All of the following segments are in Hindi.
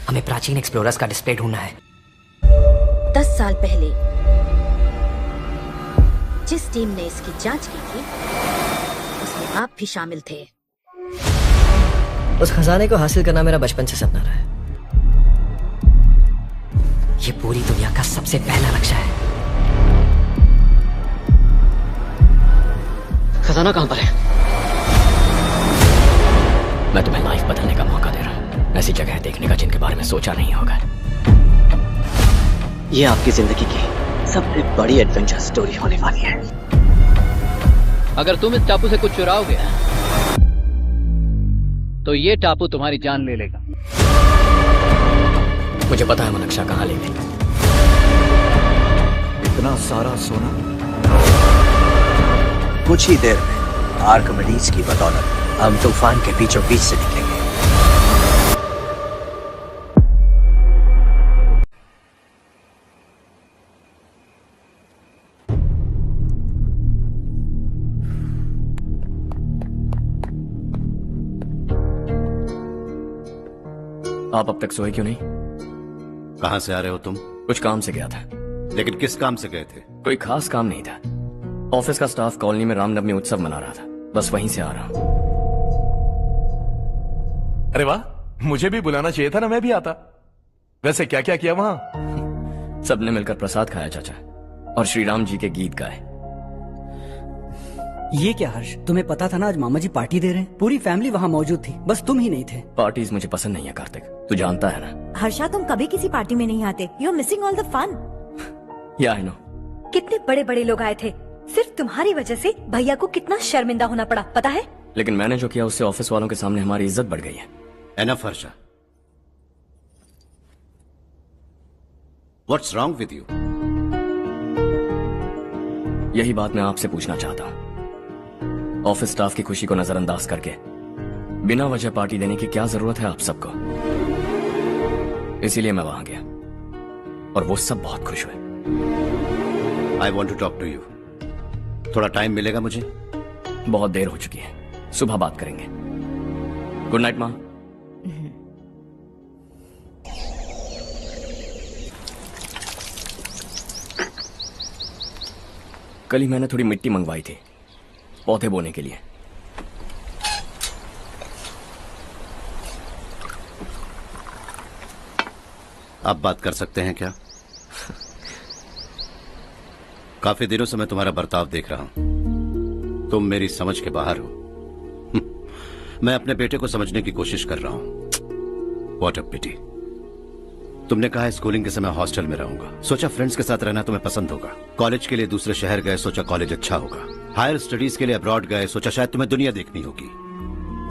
हमें प्राचीन एक्सप्लोरर्स का डिस्प्ले ढूंढना है। 10 साल पहले जिस टीम ने इसकी जांच की थी उसमें आप भी शामिल थे। उस खजाने को हासिल करना मेरा बचपन से सपना रहा है। ये पूरी दुनिया का सबसे पहला लक्ष्य है। खजाना कहां पर है? मैं तुम्हें लाइफ बदलने का मौका दे रहा हूं, ऐसी जगह देखने का जिनके बारे में सोचा नहीं होगा। ये आपकी जिंदगी की सबसे बड़ी एडवेंचर स्टोरी होने वाली है। अगर तुम इस टापू से कुछ चुराओगे तो ये टापू तुम्हारी जान ले लेगा। मुझे पता है वो नक्शा कहाँ ले गई। इतना सारा सोना कुछ ही देर में आर्किमिडीज की बदौलत हम तूफान के बीचों बीच से निकलेंगे। आप अब तक सोए क्यों नहीं? कहां से आ रहे हो तुम? कुछ काम से गया था। लेकिन किस काम से गए थे? कोई खास काम नहीं था। ऑफिस का स्टाफ कॉलोनी में रामनवमी उत्सव मना रहा था, बस वहीं से आ रहा हूं। अरे वाह, मुझे भी बुलाना चाहिए था ना, मैं भी आता। वैसे क्या क्या किया वहां? सबने मिलकर प्रसाद खाया चाचा, और श्री राम जी के गीत गाए। ये क्या हर्ष, तुम्हें पता था ना आज मामा जी पार्टी दे रहे हैं? पूरी फैमिली वहाँ मौजूद थी, बस तुम ही नहीं थे। पार्टीज मुझे पसंद नहीं है कार्तिक, तू जानता है ना। हर्षा, तुम कभी किसी पार्टी में नहीं आते। You are missing all the fun. Yeah I no. कितने बड़े बड़े लोग आए थे, सिर्फ तुम्हारी वजह से भैया को कितना शर्मिंदा होना पड़ा, पता है? लेकिन मैंने जो किया उससे ऑफिस वालों के सामने हमारी इज्जत बढ़ गई है। Enough Harsha, what's wrong with you? यही बात मैं आपसे पूछना चाहता हूँ। ऑफिस स्टाफ की खुशी को नजरअंदाज करके बिना वजह पार्टी देने की क्या जरूरत है आप सबको? इसीलिए मैं वहां गया और वो सब बहुत खुश हुए। I want to talk to you. थोड़ा टाइम मिलेगा मुझे? बहुत देर हो चुकी है, सुबह बात करेंगे। गुड नाइट माँ। कल ही मैंने थोड़ी मिट्टी मंगवाई थी पौधे बोने के लिए। आप बात कर सकते हैं क्या? काफी दिनों से मैं तुम्हारा बर्ताव देख रहा हूं। तुम मेरी समझ के बाहर हो। मैं अपने बेटे को समझने की कोशिश कर रहा हूं। व्हाट अ पिटी। तुमने कहा स्कूलिंग के समय हॉस्टल में रहूंगा, सोचा फ्रेंड्स के साथ रहना तुम्हें पसंद होगा। कॉलेज के लिए दूसरे शहर गए, सोचा कॉलेज अच्छा होगा। हायर स्टडीज के लिए अब्रॉड गए, सोचा शायद तुम्हें दुनिया देखनी होगी।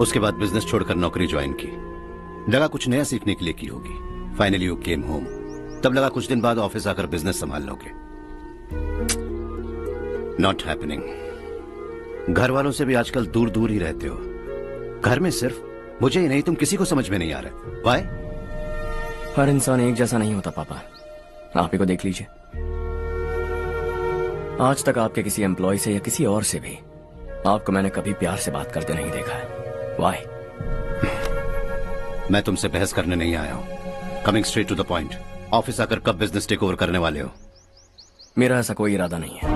उसके बाद बिजनेस छोड़कर नौकरी ज्वाइन की, लगा कुछ नया सीखने के लिए की होगी। फाइनली यू केम होम, तब लगा कुछ दिन बाद ऑफिस आकर बिजनेस संभाल लोगे। Not happening. घर वालों से भी आजकल दूर दूर ही रहते हो। घर में सिर्फ मुझे ही नहीं, तुम किसी को समझ में नहीं आ रहे। व्हाई? हर इंसान एक जैसा नहीं होता पापा, आप ही को देख लीजिए। आज तक आपके किसी एम्प्लॉय से या किसी और से भी आपको मैंने कभी प्यार से बात करते नहीं देखा है। व्हाई? मैं तुमसे बहस करने नहीं आया हूं। Coming straight to the point, office आकर कब बिजनेस टेक ओवर करने वाले हो? मेरा ऐसा कोई इरादा नहीं है।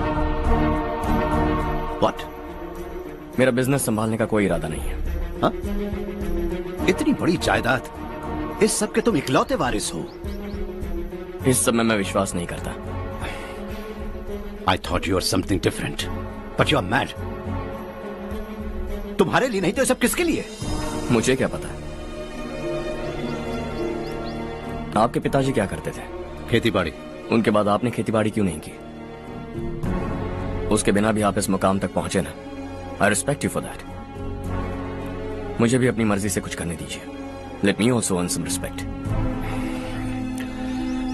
व्हाट? मेरा बिजनेस संभालने का कोई इरादा नहीं है। हा? इतनी बड़ी जायदाद, इस सब के तुम इकलौते वारिस हो। इस सब में मैं विश्वास नहीं करता। I thought you were something different, but you are mad. तुम्हारे लिए नहीं तो ये सब किसके लिए? मुझे क्या पता। आपके पिताजी क्या करते थे? खेतीबाड़ी। उनके बाद आपने खेतीबाड़ी क्यों नहीं की? उसके बिना भी आप इस मुकाम तक पहुंचे ना। I respect you for that. मुझे भी अपनी मर्जी से कुछ करने दीजिए। Let me also earn some respect.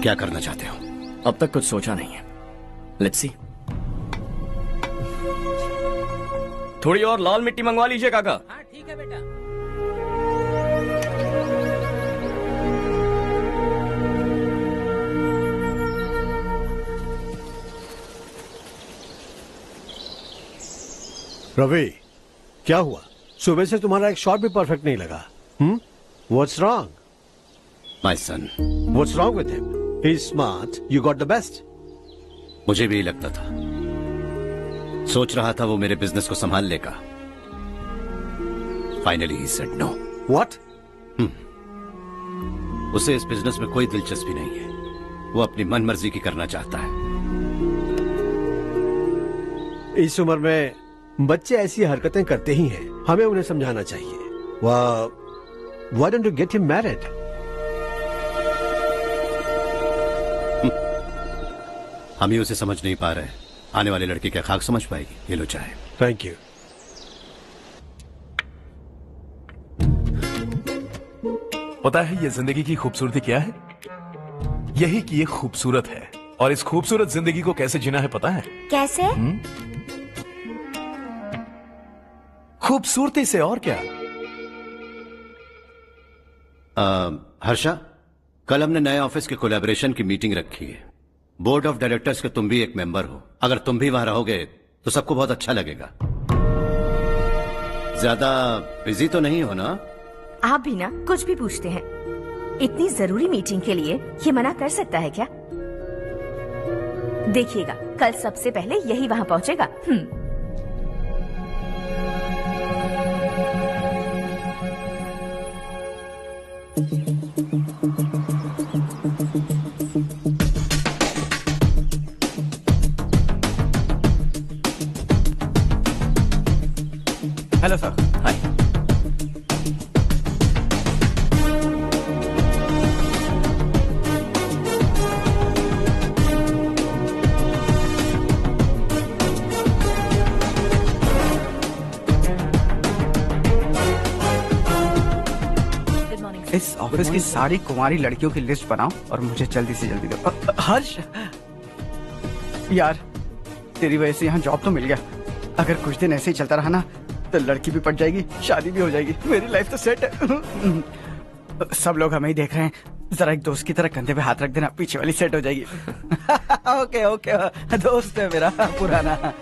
क्या करना चाहते हो? अब तक कुछ सोचा नहीं है। Let's see. थोड़ी और लाल मिट्टी मंगवा लीजिए काका। हाँ ठीक है बेटा। रवि, क्या हुआ? सुबह से तुम्हारा एक शॉट भी परफेक्ट नहीं लगा। What's wrong? My son. What's wrong with him? He's smart. You got the best. मुझे भी यही लगता था। सोच रहा था वो मेरे बिजनेस को संभाल लेगा। Finally he said no. What? उसे इस बिजनेस में कोई दिलचस्पी नहीं है। वो अपनी मनमर्जी की करना चाहता है। इस उम्र में बच्चे ऐसी हरकतें करते ही हैं। हमें उन्हें समझाना चाहिए। Why don't you get him married? हम ही उसे समझ नहीं पा रहे। आने वाली लड़की क्या खाक समझ पाएगी? ये लो चाहे। Thank you. पता है ये जिंदगी की खूबसूरती क्या है? यही कि ये खूबसूरत है, और इस खूबसूरत जिंदगी को कैसे जीना है पता है? कैसे? खूबसूरती से, और क्या। हर्षा, कल हमने नए ऑफिस के कोलैबोरेशन की मीटिंग रखी है। बोर्ड ऑफ डायरेक्टर्स के तुम भी एक मेंबर हो। अगर तुम भी वहां रहोगे तो सबको बहुत अच्छा लगेगा। ज्यादा बिजी तो नहीं हो ना? आप भी ना कुछ भी पूछते हैं। इतनी जरूरी मीटिंग के लिए ये मना कर सकता है क्या? देखिएगा, कल सबसे पहले यही वहां पहुंचेगा। Hello sir. हाय। इस ऑफिस की सारी कुंवारी लड़कियों की लिस्ट बनाओ और मुझे जल्दी से जल्दी दो। हर्ष यार, तेरी वजह से यहाँ जॉब तो मिल गया। अगर कुछ दिन ऐसे ही चलता रहा ना तो लड़की भी पट जाएगी, शादी भी हो जाएगी, मेरी लाइफ तो सेट है। सब लोग हमें ही देख रहे हैं, जरा एक दोस्त की तरह कंधे पे हाथ रख देना, पीछे वाली सेट हो जाएगी। ओके ओके, दोस्त है मेरा पुराना।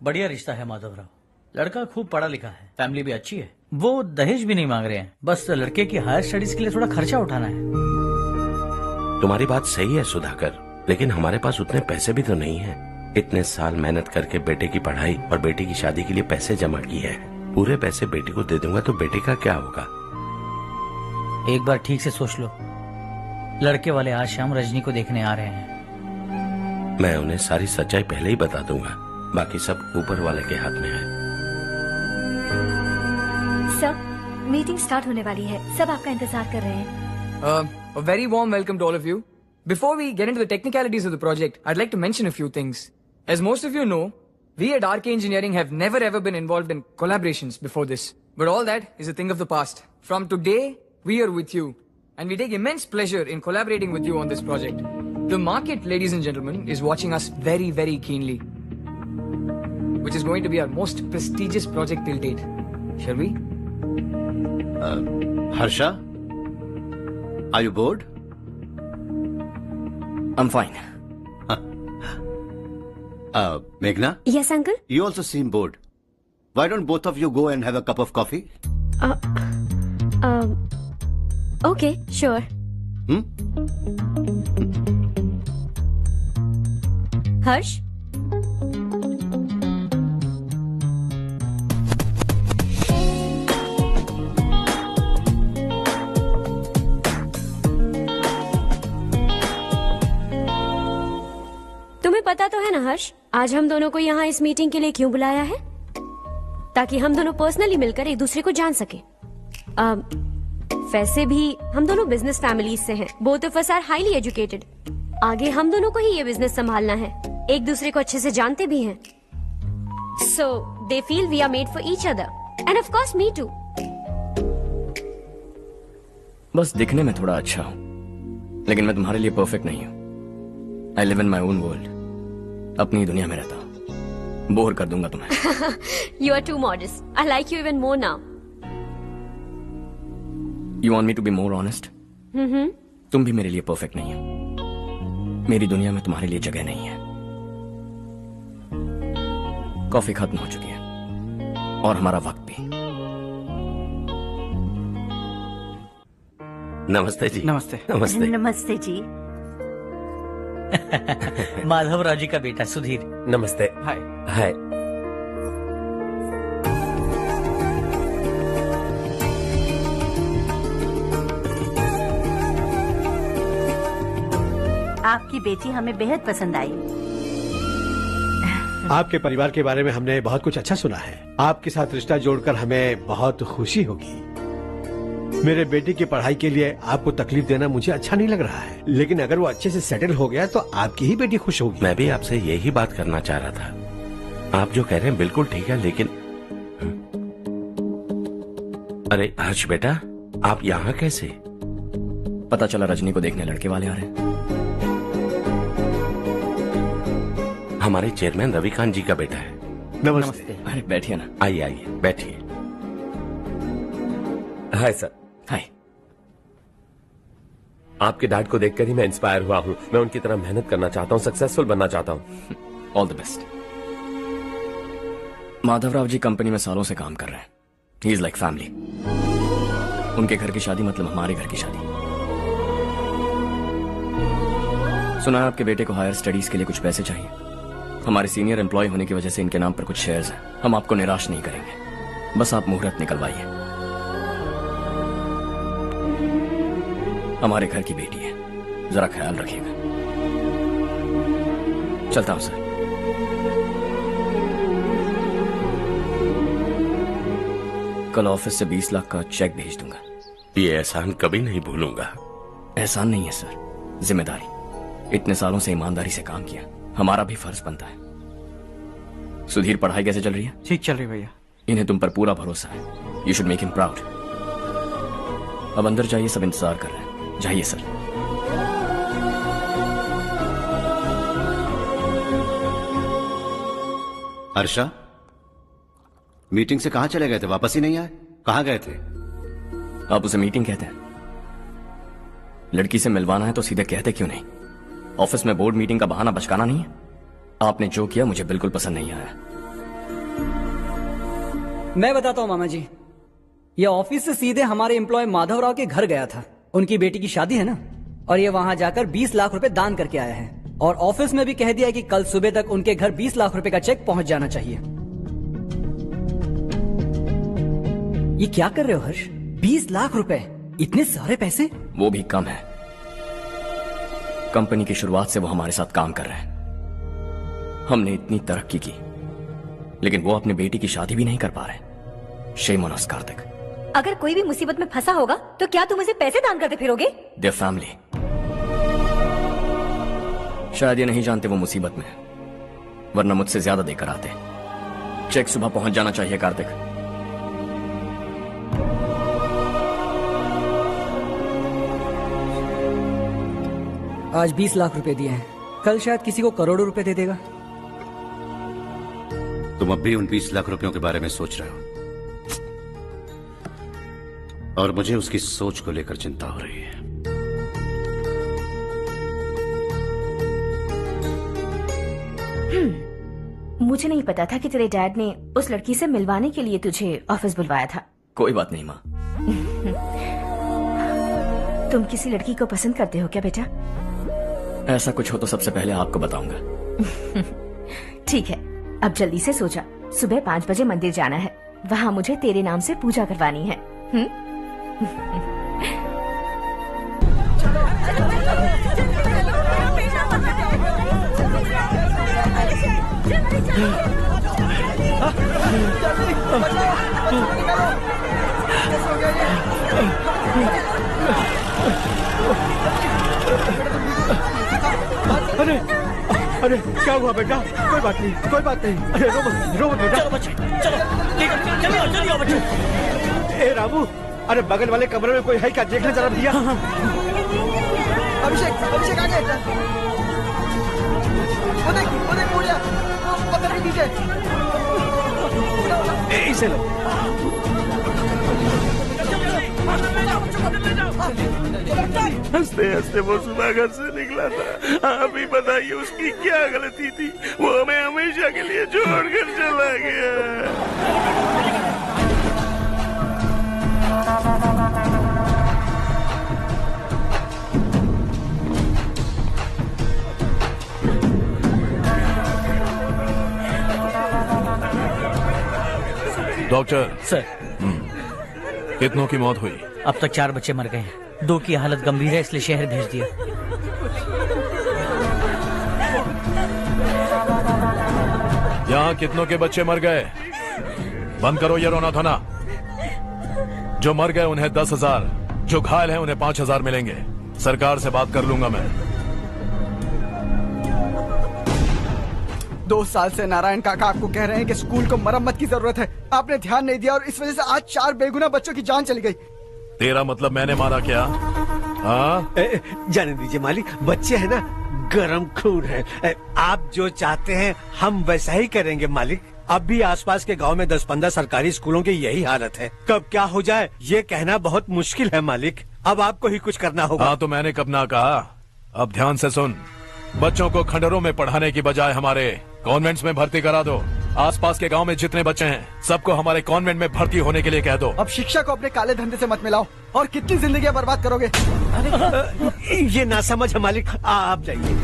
बढ़िया रिश्ता है माधवराव। लड़का खूब पढ़ा लिखा है, फैमिली भी अच्छी है। वो दहेज भी नहीं मांग रहे हैं, बस लड़के की हायर स्टडीज के लिए थोड़ा खर्चा उठाना है। तुम्हारी बात सही है सुधाकर, लेकिन हमारे पास उतने पैसे भी तो नहीं है। इतने साल मेहनत करके बेटे की पढ़ाई और बेटे की शादी के लिए पैसे जमा किए हैं। पूरे पैसे बेटे को दे दूंगा तो बेटे का क्या होगा? एक बार ठीक से सोच लो। लड़के वाले आज शाम रजनी को देखने आ रहे हैं। मैं उन्हें सारी सच्चाई पहले ही बता दूंगा, बाकी सब ऊपर वाले के हाथ में है। सर, मीटिंग स्टार्ट होने वाली है, सब आपका इंतजार कर रहे हैं। A very warm welcome to all of you. Before we get into the technicalities of the project, I'd like to mention a few things. As most of you know, we at RK Engineering have never ever been involved in collaborations before this. But all that is a thing of the past. From today, we are with you. And we take immense pleasure in collaborating with you on this project. The market, ladies and gentlemen, is watching us very, very keenly. Which is going to be our most prestigious project till date. Shall we? Harsha? Are you bored? I'm fine. Meghna? Yes, uncle? You also seem bored. Why don't both of you go and have a cup of coffee? Okay, sure. Harsh? तुम्हें पता तो है ना हर्ष, आज हम दोनों को यहाँ इस मीटिंग के लिए क्यों बुलाया है? ताकि हम दोनों पर्सनली मिलकर एक दूसरे को जान सके। वैसे भी हम दोनों बिजनेस फैमिलीज से हैं। Both of us are highly educated. आगे हम दोनों को ही ये बिजनेस संभालना है। एक दूसरे को अच्छे से जानते भी हैं। So they feel we are made for each other and of course me too. बस दिखने में थोड़ा अच्छा हूँ, लेकिन मैं तुम्हारे लिए परफेक्ट नहीं हूँ। I live in my own world, अपनी दुनिया में रहता हूँ। बोर कर दूंगा तुम्हें। You are too modest. I like you even more now. You want me to be more honest? तुम भी मेरे लिए परफेक्ट नहीं हो। मेरी दुनिया में तुम्हारे लिए जगह नहीं है। कॉफी खत्म हो चुकी है और हमारा वक्त भी। नमस्ते जी। नमस्ते। नमस्ते। नमस्ते जी। माधवराव जी का बेटा सुधीर। नमस्ते। हाय। हाय। आपकी बेटी हमें बेहद पसंद आई। आपके परिवार के बारे में हमने बहुत कुछ अच्छा सुना है। आपके साथ रिश्ता जोड़कर हमें बहुत खुशी होगी। मेरे बेटे की पढ़ाई के लिए आपको तकलीफ देना मुझे अच्छा नहीं लग रहा है, लेकिन अगर वो अच्छे से सेटल हो गया तो आपकी ही बेटी खुश होगी। मैं भी आपसे यही बात करना चाह रहा था। आप जो कह रहे हैं बिल्कुल ठीक है, लेकिन अरे हर्ष बेटा, आप यहाँ कैसे? पता चला रजनी को देखने लड़के वाले आ रहे हैं। हमारे चेयरमैन रविकांत जी का बेटा है। नमस्ते। अरे बैठिए ना। आइए आइए बैठिए। Hi sir. हाय। आपके डैड को देखकर ही मैं इंस्पायर हुआ हूँ। मैं उनकी तरह मेहनत करना चाहता हूँ, सक्सेसफुल बनना चाहता हूँ। All the best. Madhavrao ji company में सालों से काम कर रहे हैं। He is like family. उनके घर की शादी मतलब हमारे घर की शादी। सुना है आपके बेटे को हायर स्टडीज के लिए कुछ पैसे चाहिए। हमारे सीनियर एम्प्लॉय होने की वजह से इनके नाम पर कुछ शेयर्स हैं। हम आपको निराश नहीं करेंगे, बस आप मुहूर्त निकलवाइए। हमारे घर की बेटी है, जरा ख्याल रखिएगा। चलता हूं सर। कल ऑफिस से 20 लाख का चेक भेज दूंगा। ये एहसान कभी नहीं भूलूंगा। एहसान नहीं है सर, जिम्मेदारी। इतने सालों से ईमानदारी से काम किया, हमारा भी फर्ज बनता है। सुधीर, पढ़ाई कैसे चल रही है? ठीक चल रही भैया। इन्हें तुम पर पूरा भरोसा है। You should make him proud. अब अंदर जाइए, सब इंतजार कर रहे हैं। जाइए सर। हर्षा, मीटिंग से कहाँ चले गए थे? वापस ही नहीं आए? कहाँ गए थे? आप उसे मीटिंग कहते हैं? लड़की से मिलवाना है तो सीधे कहते क्यों नहीं? ऑफिस में बोर्ड मीटिंग का बहाना बचकाना नहीं है। आपने जो किया मुझे बिल्कुल पसंद नहीं आया। मैं बताता हूँ मामा जी, ये ऑफिस से सीधे हमारे एम्प्लॉय माधवराव के घर गया था। उनकी बेटी की शादी है ना, और ये वहां जाकर 20 लाख रुपए दान करके आया है। और ऑफिस में भी कह दिया कि कल सुबह तक उनके घर 20 लाख रुपए का चेक पहुंच जाना चाहिए। ये क्या कर रहे हो हर्ष? 20 लाख रुपए, इतने सारे पैसे? वो भी कम है। कंपनी की शुरुआत से वो हमारे साथ काम कर रहे हैं। हमने इतनी तरक्की की, लेकिन वो अपनी बेटी की शादी भी नहीं कर पा रहे। Shame on us Kartik. अगर कोई भी मुसीबत में फंसा होगा तो क्या तुम उसे पैसे दान करते फिरोगे? Their family. शायद ये नहीं जानते वो मुसीबत में, वरना मुझसे ज्यादा देकर आते। चेक सुबह पहुंच जाना चाहिए कार्तिक। आज 20 लाख रुपए दिए हैं, कल शायद किसी को करोड़ों रुपए दे देगा। तुम अब भी उन 20 लाख रुपयों के बारे में सोच रहे हो, और मुझे उसकी सोच को लेकर चिंता हो रही है। मुझे नहीं पता था कि तेरे डैड ने उस लड़की से मिलवाने के लिए तुझे ऑफिस बुलवाया था। कोई बात नहीं माँ। तुम किसी लड़की को पसंद करते हो क्या बेटा? ऐसा कुछ हो तो सबसे पहले आपको बताऊंगा। ठीक है, अब जल्दी से सो जा। सुबह 5 बजे मंदिर जाना है, वहाँ मुझे तेरे नाम से पूजा करवानी है। अरे अरे क्या हुआ बेटा? कोई बात नहीं, कोई बात नहीं। अरे रो मत बेटा। चलो बच्चे, चलो जल्दी आओ बच्चे। ए रामू, अरे बगल वाले कमरे में कोई है क्या? देखना जरा भैया। अभिषेक, अभिषेक आ गए। वो देख मुड़िया, वो पत्थर के पीछे। इसे लो। हंसते हंसते वो सुबह घर से निकला था। आप ही बताइए उसकी क्या गलती थी? वो हमें हमेशा के लिए छोड़कर चला गया। डॉक्टर सर, कितनों की मौत हुई? अब तक 4 बच्चे मर गए हैं, 2 की हालत गंभीर है, इसलिए शहर भेज दिया। यहाँ कितनों के बच्चे मर गए? बंद करो ये रोना धोना। जो मर गए उन्हें 10,000, जो घायल हैं उन्हें 5,000 मिलेंगे। सरकार से बात कर लूंगा मैं। 2 साल से नारायण काका आपको कह रहे हैं कि स्कूल को मरम्मत की जरूरत है। आपने ध्यान नहीं दिया और इस वजह से आज 4 बेगुनाह बच्चों की जान चली गई। तेरा मतलब मैंने मारा क्या? हाँ, जाने दीजिए मालिक, बच्चे हैं ना, गरम खून है। आप जो चाहते हैं हम वैसा ही करेंगे मालिक। अब भी आसपास के गांव में 10-15 सरकारी स्कूलों की यही हालत है। कब क्या हो जाए ये कहना बहुत मुश्किल है मालिक। अब आपको ही कुछ करना होगा। हाँ, तो मैंने कब ना कहा। अब ध्यान से सुन, बच्चों को खंडरों में पढ़ाने की बजाय हमारे कॉन्वेंट्स में भर्ती करा दो। आसपास के गांव में जितने बच्चे हैं सबको हमारे कॉन्वेंट में भर्ती होने के लिए कह दो। अब शिक्षा को अपने काले धंधे से मत मिलाओ। और कितनी जिंदगियां बर्बाद करोगे? ये ना समझ है मालिक, आप जाइए।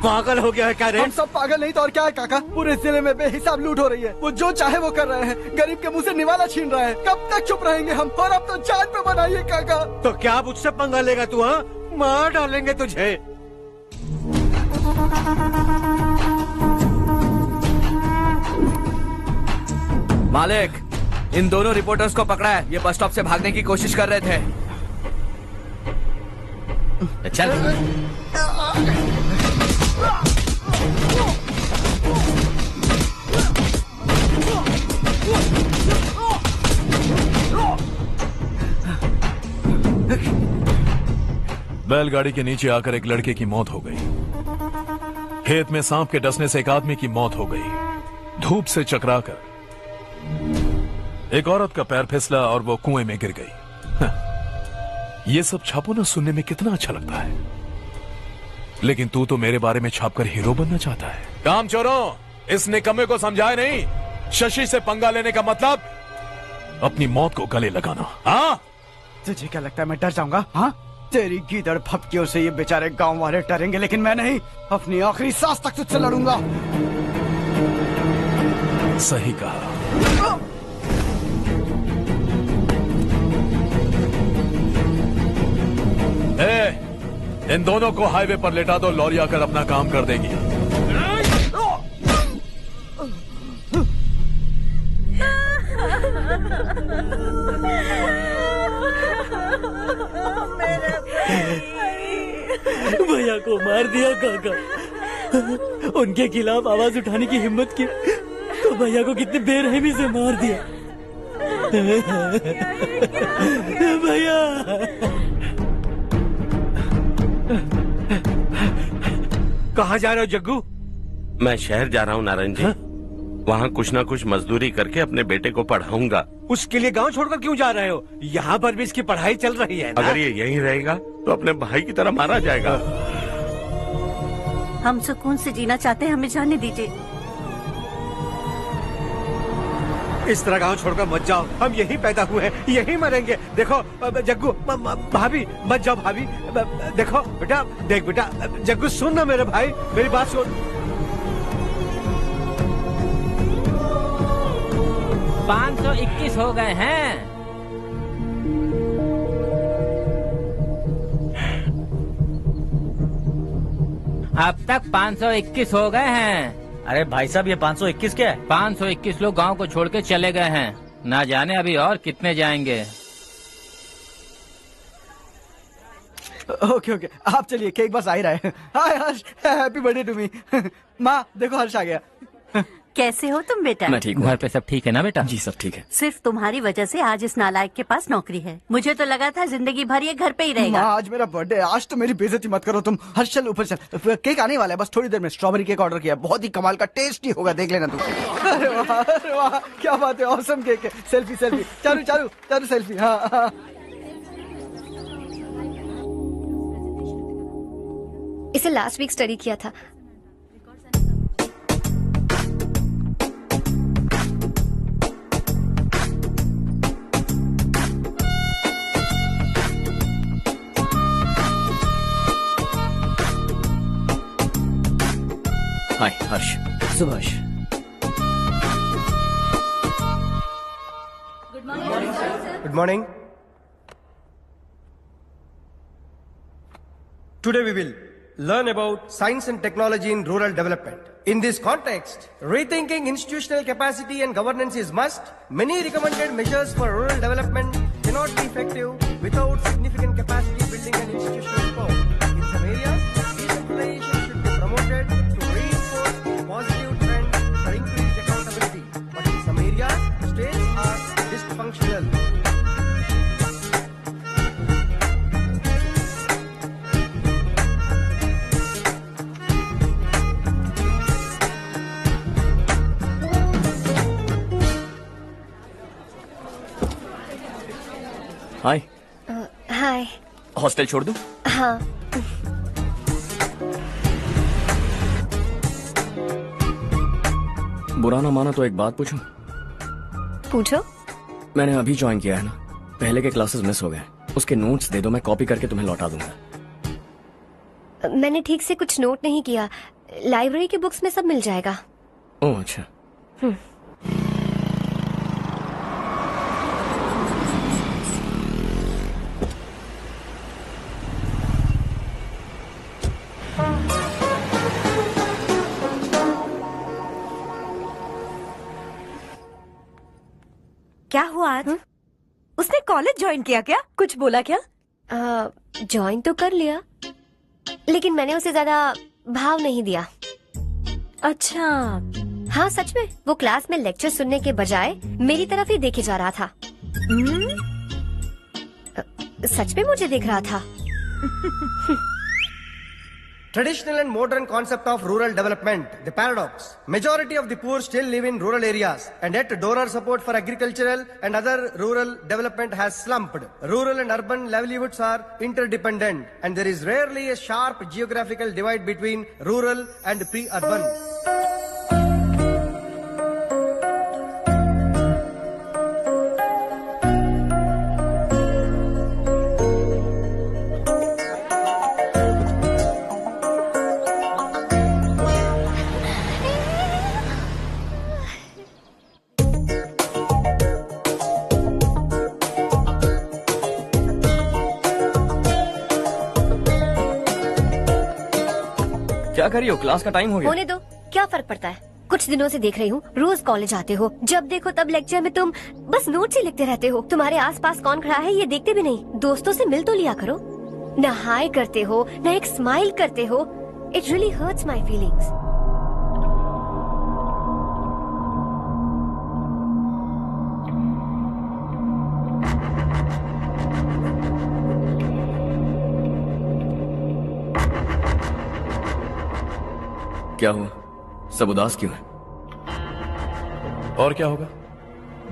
पागल हो गया है क्या रे? हम सब पागल नहीं तो और क्या है काका। पूरे जिले में बेहिसाब लूट हो रही है। वो जो चाहे वो कर रहे हैं। गरीब के मुंह से निवाला छीन रहा है। कब तक चुप रहेंगे हम? और अब तो जान पे बनाइए काका। तो क्या मुझसे पंगा लेगा तू? हाँ, मार डालेंगे तुझे। मालिक, इन दोनों रिपोर्टर्स को पकड़ा है। ये बस स्टॉप से भागने की कोशिश कर रहे थे। चल। बैलगाड़ी के नीचे आकर एक लड़के की मौत हो गई। खेत में सांप के डसने से एक आदमी की मौत हो गई। धूप से चकराकर एक औरत का पैर फिसला और वो कुएं में गिर गई। ये सब छापो ना, सुनने में कितना अच्छा लगता है। लेकिन तू तो मेरे बारे में छापकर हीरो बनना चाहता है। काम चोरों, इस निकम्मे को समझाए नहीं। शशि से पंगा लेने का मतलब अपनी मौत को गले लगाना। हाँ, तुझे क्या लगता है मैं डर जाऊंगा? हाँ, तेरी गीदड़ फपकियों से ये बेचारे गांव वाले डरेंगे, लेकिन मैं नहीं। अपनी आखिरी सांस तक तुझसे लड़ूंगा। सही कहा। इन दोनों को हाईवे पर लेटा दो, लॉरी आकर अपना काम कर देगी। भैया को मार दिया काका। उनके खिलाफ आवाज उठाने की हिम्मत की तो भैया को कितने बेरहमी से मार दिया। भैया, कहाँ जा रहे हो जग्गू? मैं शहर जा रहा हूँ नारायण जी। वहाँ कुछ ना कुछ मजदूरी करके अपने बेटे को पढ़ाऊंगा। उसके लिए गांव छोड़कर क्यों जा रहे हो? यहाँ पर भी इसकी पढ़ाई चल रही है ना? अगर ये यहीं रहेगा तो अपने भाई की तरह मारा जाएगा। हम सुकून से जीना चाहते हैं, हमें जाने दीजिए। इस तरह गांव छोड़कर मत जाओ। हम यहीं पैदा हुए हैं, यहीं मरेंगे। देखो जग्गू, भाभी मत जाओ। भाभी देखो बेटा, देख बेटा, जग्गू सुन ना मेरे भाई, मेरी बात सुन। 521 हो गए हैं। अब तक 521 हो गए हैं। अरे भाई साहब, ये 521 क्या है? 521 लोग गांव को छोड़ के चले गए हैं। ना जाने अभी और कितने जाएंगे। ओके ओके, आप चलिए, केक बस आ ही रहा है। हाय हर्ष, हैप्पी बर्थडे टू मी। माँ देखो, हर्ष आ गया। कैसे हो तुम बेटा? मैं ठीक हूँ। घर पे सब ठीक है ना बेटा? जी सब ठीक है। सिर्फ तुम्हारी वजह से आज इस नालायक के पास नौकरी है। मुझे तो लगा था जिंदगी भर ये घर पे ही रहेगा। माँ, आज मेरा बर्थडे है, आज तो मेरी बेइज्जती मत करो तुम। हर्ष चल ऊपर चल, केक आने वाला है बस थोड़ी देर में। स्ट्रॉबेरी केक ऑर्डर किया, बहुत ही कमाल का टेस्टी होगा, देख लेना तुम। अरे वाह, क्या बात है, ऑसम केक है। Selfie selfie, Charu Charu Charu selfie. हाँ, इसे लास्ट वीक स्टडी किया था। Hi Harsh. Subhash, Good morning. Today we will learn about science and technology in rural development. In this context, rethinking institutional capacity and governance is must. Many recommended measures for rural development cannot be effective without significant capacity building and institutional support. In some areas, decentralization should be promoted to reinforce positive trends for increased accountability. But in some areas, states are dysfunctional. Hi. Hi. Hostel छोड़ दूं? हाँ। बुरा ना माना तो एक बात पूछूं? पूछो। मैंने अभी ज्वाइन किया है ना, पहले के क्लासेस मिस हो गए, उसके नोट्स दे दो, मैं कॉपी करके तुम्हें लौटा दूंगा। मैंने ठीक से कुछ नोट नहीं किया, लाइब्रेरी की बुक्स में सब मिल जाएगा। ओह अच्छा। क्या हुआ आज? उसने कॉलेज ज्वाइन किया क्या? कुछ बोला क्या? ज्वाइन तो कर लिया, लेकिन मैंने उसे ज्यादा भाव नहीं दिया। अच्छा। हाँ सच में, वो क्लास में लेक्चर सुनने के बजाय मेरी तरफ ही देखे जा रहा था। सच में मुझे देख रहा था। Traditional and modern concept of rural development, the paradox. Majority of the poor still live in rural areas, and yet donor support for agricultural and other rural development has slumped. Rural and urban livelihoods are interdependent, and there is rarely a sharp geographical divide between rural and pre-urban. क्या कर रही हो? क्लास का टाइम हो गया। होने दो, क्या फर्क पड़ता है? कुछ दिनों से देख रही हूँ, रोज कॉलेज आते हो, जब देखो तब लेक्चर में तुम बस नोट्स ही लिखते रहते हो। तुम्हारे आसपास कौन खड़ा है ये देखते भी नहीं। दोस्तों से मिल तो लिया करो। न हाय करते हो, न एक स्माइल करते हो। It really hurts my feelings. क्या हुआ? सब उदास क्यों है? और क्या होगा?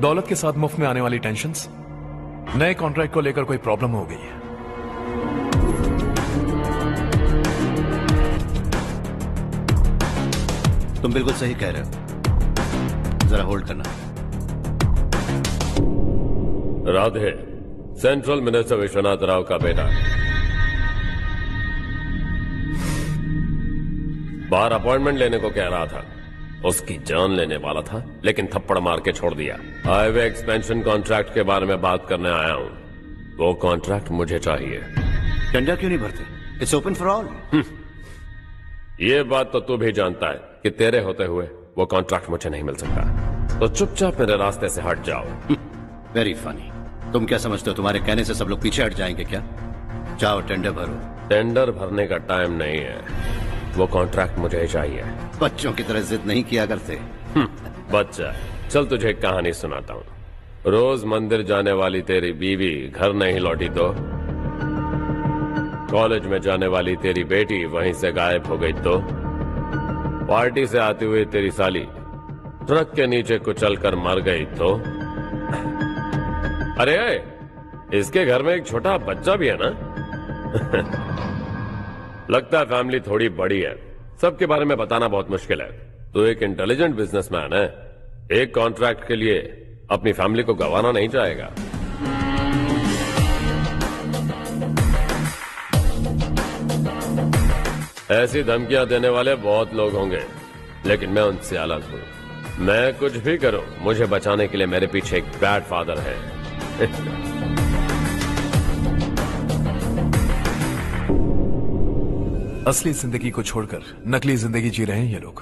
दौलत के साथ मुफ्त में आने वाली टेंशन्स। नए कॉन्ट्रैक्ट को लेकर कोई प्रॉब्लम हो गई है। तुम बिल्कुल सही कह रहे हो, जरा होल्ड करना। राधे, सेंट्रल मिनिस्टर विश्वनाथ राव का बेटा। बाहर अपॉइंटमेंट लेने को कह रहा था, उसकी जान लेने वाला था, लेकिन थप्पड़ मार के छोड़ दिया। हाईवे एक्सपेंशन कॉन्ट्रैक्ट के बारे में बात करने आया हूं। वो कॉन्ट्रैक्ट मुझे चाहिए। टेंडर क्यों नहीं भरते? It's open for all. ये बात तो तू भी जानता है कि तेरे होते हुए वो कॉन्ट्रैक्ट मुझे नहीं मिल सकता, तो चुपचाप मेरे रास्ते से हट जाओ। Very funny. तुम क्या समझते हो तुम्हारे कहने से सब लोग पीछे हट जाएंगे क्या? जाओ टेंडर भरो। टेंडर भरने का टाइम नहीं है, वो कॉन्ट्रैक्ट मुझे चाहिए। बच्चों की तरह जिद नहीं किया करते। बच्चा, चल तुझे एक कहानी सुनाता हूँ। रोज मंदिर जाने वाली तेरी बीवी घर नहीं लौटी तो, कॉलेज में जाने वाली तेरी बेटी वहीं से गायब हो गई तो, पार्टी से आती हुई तेरी साली ट्रक के नीचे कुचलकर मर गई तो। अरे इसके घर में एक छोटा बच्चा भी है ना। लगता है फैमिली थोड़ी बड़ी है, सबके बारे में बताना बहुत मुश्किल है। तो एक इंटेलिजेंट बिजनेसमैन है, एक कॉन्ट्रैक्ट के लिए अपनी फैमिली को गंवाना नहीं चाहेगा। ऐसी धमकियां देने वाले बहुत लोग होंगे, लेकिन मैं उनसे अलग हूं। मैं कुछ भी करूं, मुझे बचाने के लिए मेरे पीछे एक बैड फादर है। असली जिंदगी को छोड़कर नकली जिंदगी जी रहे हैं ये लोग।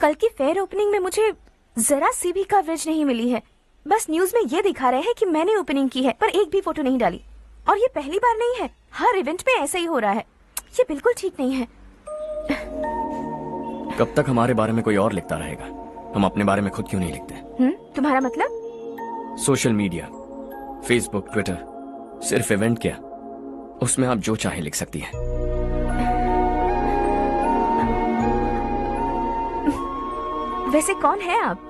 कल की फेयर ओपनिंग में मुझे जरा सी भी कवरेज नहीं मिली है। बस न्यूज में ये दिखा रहे हैं कि मैंने ओपनिंग की है, पर एक भी फोटो नहीं डाली। और ये पहली बार नहीं है, हर इवेंट में ऐसा ही हो रहा है। ये बिल्कुल ठीक नहीं है। कब तक हमारे बारे में कोई और लिखता रहेगा? हम अपने बारे में खुद क्यों नहीं लिखते? तुम्हारा मतलब? सोशल मीडिया, फेसबुक, ट्विटर, सिर्फ इवेंट क्या, उसमें आप जो चाहे लिख सकती हैं। वैसे कौन है आप?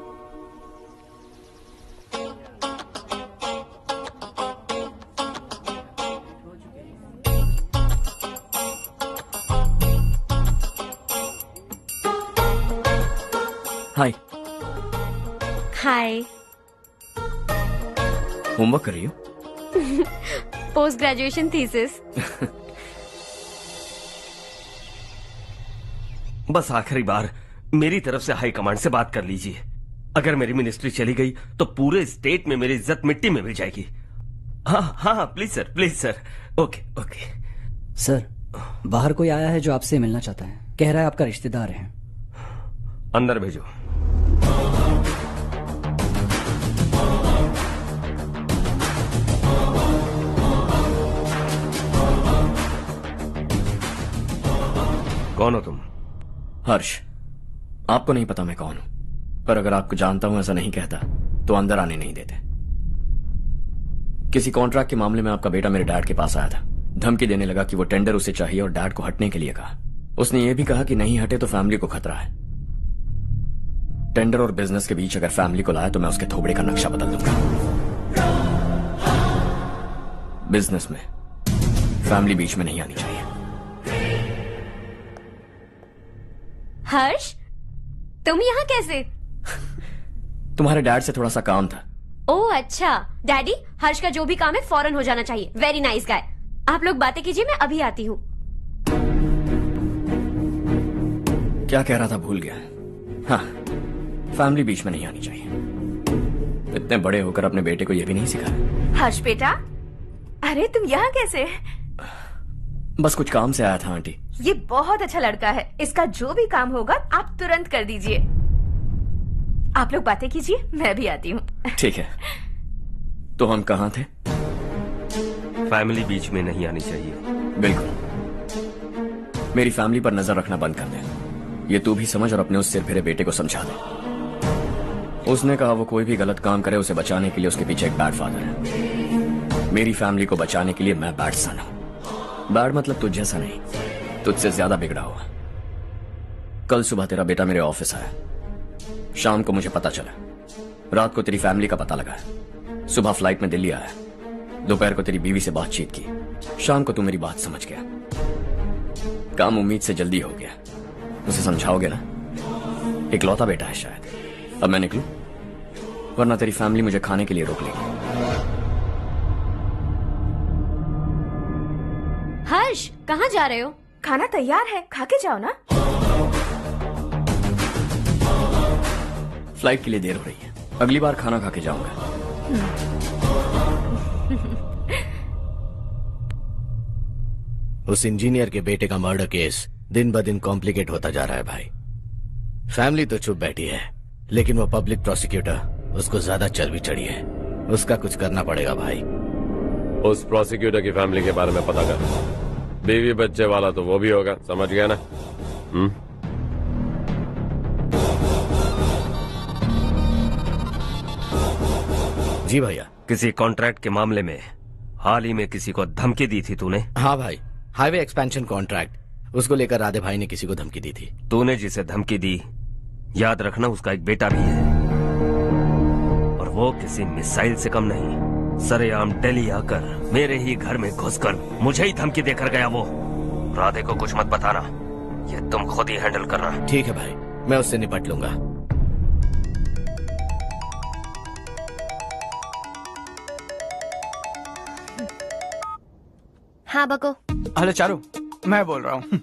हाय। हाय। होमवर्क कर रही हो? Post graduation thesis. बस आखिरी बार मेरी तरफ से हाई कमांड से बात कर लीजिए। अगर मेरी मिनिस्ट्री चली गई तो पूरे स्टेट में मेरी इज्जत मिट्टी में मिल जाएगी। हाँ हाँ please sir, please sir. Okay okay sir, बाहर कोई आया है जो आपसे मिलना चाहता है। कह रहा है आपका रिश्तेदार है। अंदर भेजो। कौन हो तुम? हर्ष। आपको नहीं पता मैं कौन हूं, पर अगर आपको जानता हूं ऐसा नहीं कहता तो अंदर आने नहीं देते। किसी कॉन्ट्रैक्ट के मामले में आपका बेटा मेरे डैड के पास आया था। धमकी देने लगा कि वो टेंडर उसे चाहिए और डैड को हटने के लिए कहा। उसने ये भी कहा कि नहीं हटे तो फैमिली को खतरा है। टेंडर और बिजनेस के बीच अगर फैमिली को लाया तो मैं उसके थोबड़े का नक्शा बदल दूंगा। बिजनेस में फैमिली बीच में नहीं आनी चाहिए। हर्ष, तुम यहाँ कैसे? तुम्हारे डैड से थोड़ा सा काम था। ओह अच्छा। डैडी, हर्ष का जो भी काम है फौरन हो जाना चाहिए। Very nice guy. आप लोग बातें कीजिए, मैं अभी आती हूँ। क्या कह रहा था भूल गया। हाँ, फैमिली बीच में नहीं आनी चाहिए। इतने बड़े होकर अपने बेटे को यह भी नहीं सिखाया। हर्ष बेटा, अरे तुम यहाँ कैसे? बस कुछ काम से आया था आंटी। ये बहुत अच्छा लड़का है। इसका जो भी काम होगा आप तुरंत कर दीजिए। आप लोग बातें कीजिए, मैं भी आती हूँ। ठीक है। तो हम कहाँ थे? फैमिली बीच में नहीं आनी चाहिए। बिल्कुल। मेरी फैमिली पर नजर रखना बंद कर दे। ये तू भी समझ और अपने उस सिर फिरे बेटे को समझा दे। उसने कहा वो कोई भी गलत काम करे उसे बचाने के लिए उसके पीछे एक बैड फादर है। मेरी फैमिली को बचाने के लिए मैं बैड सन हूं। बैड मतलब तुझ जैसा नहीं, तुझसे ज्यादा बिगड़ा हुआ। कल सुबह तेरा बेटा मेरे ऑफिस आया। शाम को मुझे पता चला। रात को तेरी फैमिली का पता लगा। सुबह फ्लाइट में दिल्ली आया। दोपहर को तेरी बीवी से बातचीत की। शाम को तू मेरी बात समझ गया। काम उम्मीद से जल्दी हो गया। उसे समझाओगे ना? इकलौता बेटा है शायद। अब मैं निकलूं, वरना तेरी फैमिली मुझे खाने के लिए रोक लेगी। हर्ष, कहाँ जा रहे हो? खाना तैयार है, खा के जाओ ना। फ्लाइट के लिए देर हो रही है। अगली बार खाना खा के जाऊंगा। उस इंजीनियर के बेटे का मर्डर केस दिन ब दिन कॉम्प्लिकेट होता जा रहा है भाई। फैमिली तो चुप बैठी है, लेकिन वो पब्लिक प्रोसिक्यूटर उसको ज्यादा चल भी चढ़ी है। उसका कुछ करना पड़ेगा भाई। उस प्रोसिक्यूटर की फैमिली के बारे में पता कर। बीवी बच्चे वाला तो वो भी होगा, समझ गया ना? जी भैया। किसी कॉन्ट्रैक्ट के मामले में हाल ही में किसी को धमकी दी थी तूने? हाँ भाई, हाईवे एक्सपेंशन कॉन्ट्रैक्ट, उसको लेकर राधे भाई ने किसी को धमकी दी थी। तूने जिसे धमकी दी, याद रखना उसका एक बेटा भी है, और वो किसी मिसाइल से कम नहीं। सरेआम दिल्ली आकर मेरे ही घर में घुसकर मुझे ही धमकी देकर गया वो। राधे को कुछ मत बताना, ये तुम खुद ही हैंडल करना। ठीक है भाई, मैं उससे निपट लूंगा। हाँ बको। हेलो चारू, मैं बोल रहा हूँ।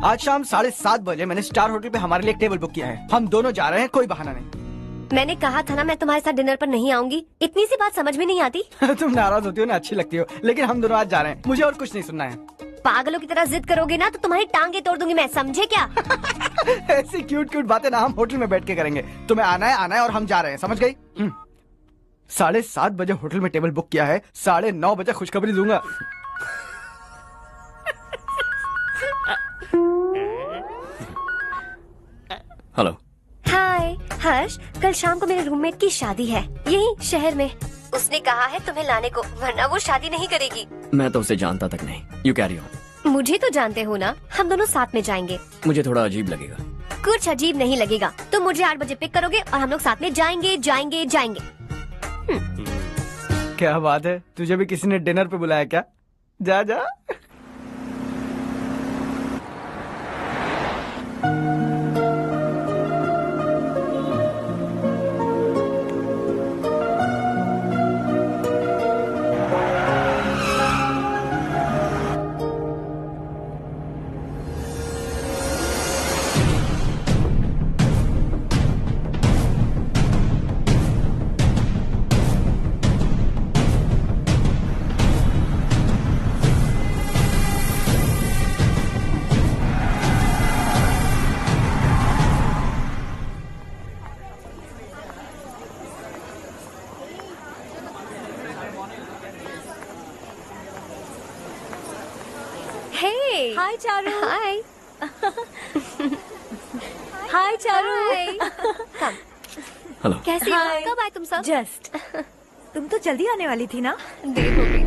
आज शाम 7:30 बजे मैंने स्टार होटल पे हमारे लिए एक टेबल बुक किया है। हम दोनों जा रहे हैं, कोई बहाना नहीं। मैंने कहा था ना मैं तुम्हारे साथ डिनर पर नहीं आऊंगी। इतनी सी बात समझ में नहीं आती। तुम नाराज होती हो ना, अच्छी लगती हो, लेकिन हम दोनों आज जा रहे हैं। मुझे और कुछ नहीं सुनना है। पागलों की तरह जिद करोगे ना तो तुम्हारी टांगे तोड़ दूंगी मैं, समझे क्या? ऐसी क्यूट क्यूट बातें ना हम होटल में बैठ के करेंगे। तुम्हें आना है और हम जा रहे हैं, समझ गई? 7:30 बजे होटल में टेबल बुक किया है, 9:30 बजे खुशखबरी दूंगा। हेलो। हाय हर्ष, कल शाम को मेरे रूममेट की शादी है यही शहर में। उसने कहा है तुम्हें लाने को, वरना वो शादी नहीं करेगी। मैं तो उसे जानता तक नहीं। You carry on. मुझे तो जानते हो ना, हम दोनों साथ में जाएंगे। मुझे थोड़ा अजीब लगेगा। कुछ अजीब नहीं लगेगा। तुम मुझे 8 बजे पिक करोगे और हम लोग साथ में जाएंगे जाएंगे जाएंगे। क्या बात है, तुझे भी किसी ने डिनर पे बुलाया क्या? जा जा। हाय चारू। हाय। हाय चारू। हेलो। कैसी हो? कब आए तुम सब? जस्ट। तुम तो जल्दी आने वाली थी ना? देर हो गई।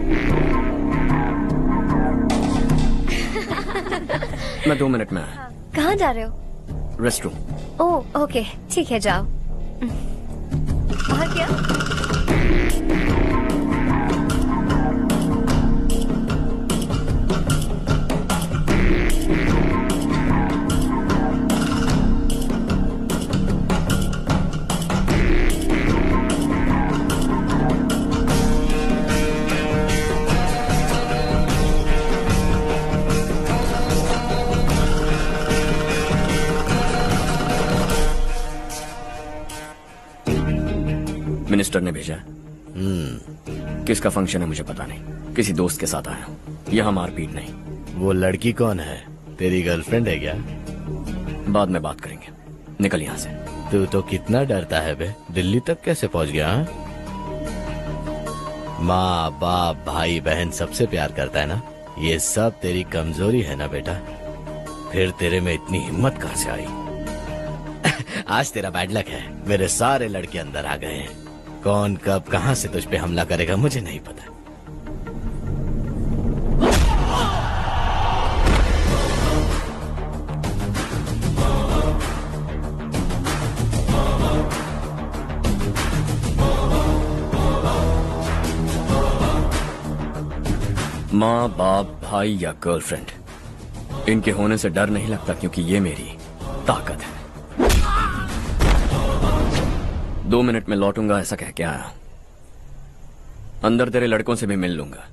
मैं 2 मिनट में आया। कहाँ जा रहे हो? Rest room. ओह ओके, ठीक है जाओ। और क्या? मिनिस्टर ने भेजा। किसका फंक्शन है मुझे पता नहीं। किसी दोस्त के साथ आया हूँ। यहाँ मारपीट नहीं। वो लड़की कौन है? तेरी गर्लफ्रेंड है क्या? बाद में बात करेंगे, निकल यहाँ से। तू तो कितना डरता है बे, दिल्ली तक कैसे पहुँच गया? माँ बाप भाई बहन सबसे प्यार करता है ना, ये सब तेरी कमजोरी है ना बेटा। फिर तेरे में इतनी हिम्मत कहाँ से आई? आज तेरा बैड लक है, मेरे सारे लड़के अंदर आ गए हैं। कौन कब कहां से तुझ पे हमला करेगा मुझे नहीं पता। माँ बाप भाई या गर्लफ्रेंड, इनके होने से डर नहीं लगता क्योंकि ये मेरी ताकत है। 2 मिनट में लौटूंगा ऐसा कह के आया। अंदर तेरे लड़कों से भी मिल लूंगा।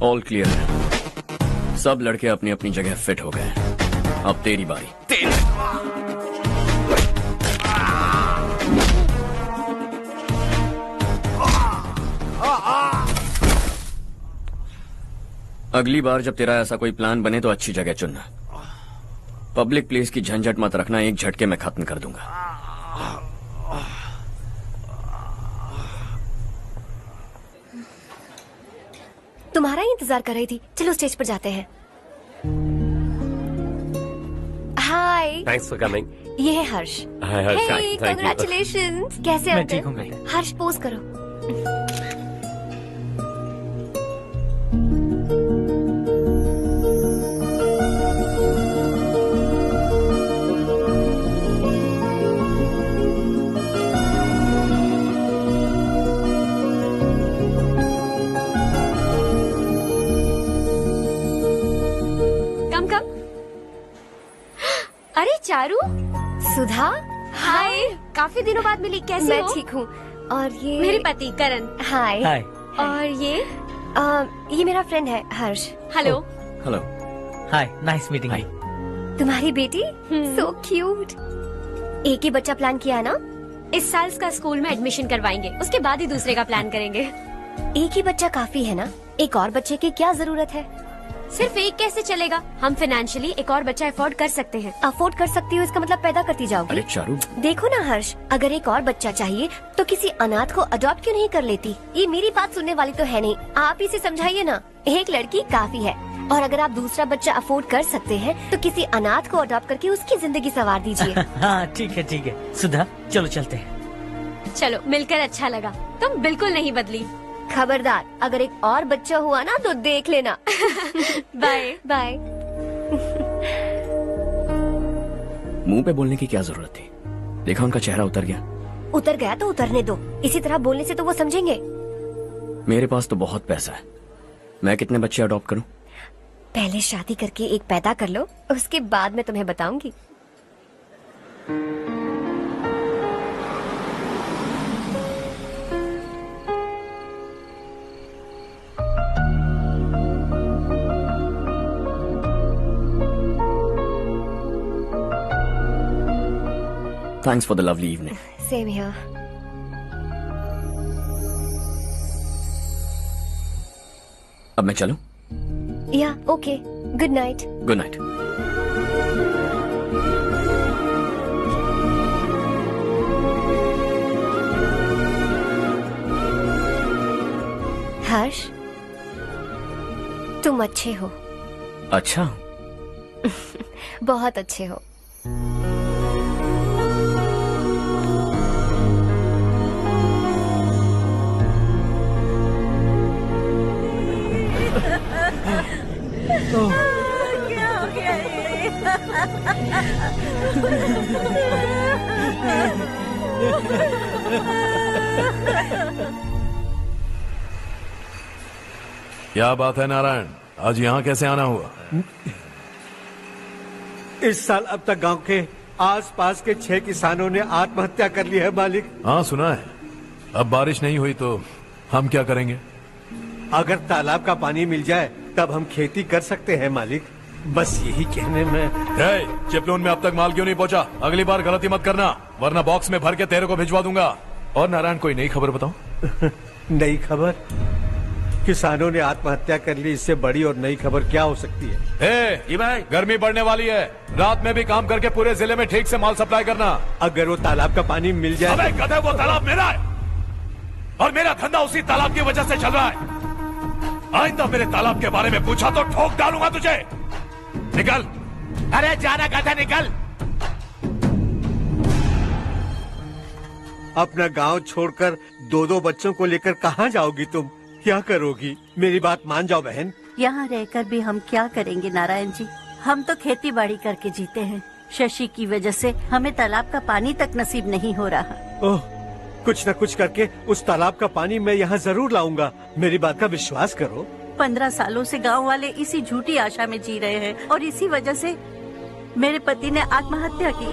ऑल क्लियर है। सब लड़के अपनी अपनी जगह फिट हो गए। अब तेरी बारी। अगली बार जब तेरा ऐसा कोई प्लान बने तो अच्छी जगह चुनना। पब्लिक प्लेस की झंझट मत रखना, एक झटके में खत्म कर दूंगा। तुम्हारा ही इंतजार कर रही थी। चलो स्टेज पर जाते हैं। हाय। Thanks for coming. ये है हर्ष। हाय हर्ष। हे, कांग्रेचुलेशंस। कैसे हो? मैं ठीक हूँ बेटा। हर्ष पोज करो। अरे चारू। सुधा। हाय। काफी दिनों बाद मिली, कैसी मैं हो? ठीक हूँ। और ये मेरे पति करण। हाय। हाय। और ये मेरा फ्रेंड है Harsh. Hello. Hello. Hi, nice meeting you. तुम्हारी बेटी सो क्यूट। एक ही बच्चा प्लान किया है ना? इस साल इसका स्कूल में एडमिशन करवाएंगे, उसके बाद ही दूसरे का प्लान करेंगे। एक ही बच्चा काफी है ना? एक और बच्चे की क्या जरूरत है? सिर्फ एक कैसे चलेगा? हम फाइनेंशियली एक और बच्चा अफोर्ड कर सकते हैं। अफोर्ड कर सकती हो इसका मतलब पैदा करती जाओगी? अरे चारू, देखो ना हर्ष, अगर एक और बच्चा चाहिए तो किसी अनाथ को अडॉप्ट क्यों नहीं कर लेती? ये मेरी बात सुनने वाली तो है नहीं, आप इसे समझाइए ना। एक लड़की काफी है, और अगर आप दूसरा बच्चा अफोर्ड कर सकते हैं तो किसी अनाथ को अडॉप्ट करके उसकी जिंदगी संवार दीजिए। हाँ ठीक है सुधा, चलो चलते हैं। चलो, मिलकर अच्छा लगा। तुम बिल्कुल नहीं बदली। खबरदार, अगर एक और बच्चा हुआ ना तो देख लेना। Bye bye. मुंह पे बोलने की क्या जरूरत थी? देखा उनका चेहरा उतर गया। उतर गया तो उतरने दो, इसी तरह बोलने से तो वो समझेंगे। मेरे पास तो बहुत पैसा है, मैं कितने बच्चे अडॉप्ट करूं? पहले शादी करके एक पैदा कर लो, उसके बाद मैं तुम्हें बताऊंगी। Thanks for the lovely evening. Same here. अब मैं चलूं? Yeah, okay. Good night. Good night. हर्ष, तुम अच्छे हो। अच्छा। बहुत अच्छे हो। क्या हो गया क्या बात है नारायण, आज यहाँ कैसे आना हुआ? इस साल अब तक गांव के आसपास के 6 किसानों ने आत्महत्या कर ली है मालिक। हाँ सुना है। अब बारिश नहीं हुई तो हम क्या करेंगे? अगर तालाब का पानी मिल जाए तब हम खेती कर सकते हैं मालिक। बस यही कहने में। चिपलून में अब तक माल क्यों नहीं पहुंचा? अगली बार गलती मत करना, वरना बॉक्स में भर के तेरे को भिजवा दूंगा। और नारायण, कोई नई खबर बताओ। नई खबर? किसानों ने आत्महत्या कर ली, इससे बड़ी और नई खबर क्या हो सकती है? ये भाई, गर्मी बढ़ने वाली है, रात में भी काम करके पूरे जिले में ठीक से माल सप्लाई करना। अगर वो तालाब का पानी मिल जाए। अबे गधे, वो तालाब मेरा है और मेरा धंधा उसी तालाब की वजह से चल रहा है। आइंदा मेरे तालाब के बारे में पूछा तो ठोक डालूंगा तुझे। निकल। अरे जाना गधा, निकल। अपना गांव छोड़कर 2-2 बच्चों को लेकर कहाँ जाओगी तुम? क्या करोगी? मेरी बात मान जाओ बहन। यहाँ रहकर भी हम क्या करेंगे नारायण जी? हम तो खेती बाड़ी करके जीते हैं। शशि की वजह से हमें तालाब का पानी तक नसीब नहीं हो रहा। ओह, कुछ न कुछ करके उस तालाब का पानी मैं यहाँ जरूर लाऊंगा। मेरी बात का विश्वास करो। 15 सालों से गांव वाले इसी झूठी आशा में जी रहे हैं और इसी वजह से मेरे पति ने आत्महत्या की।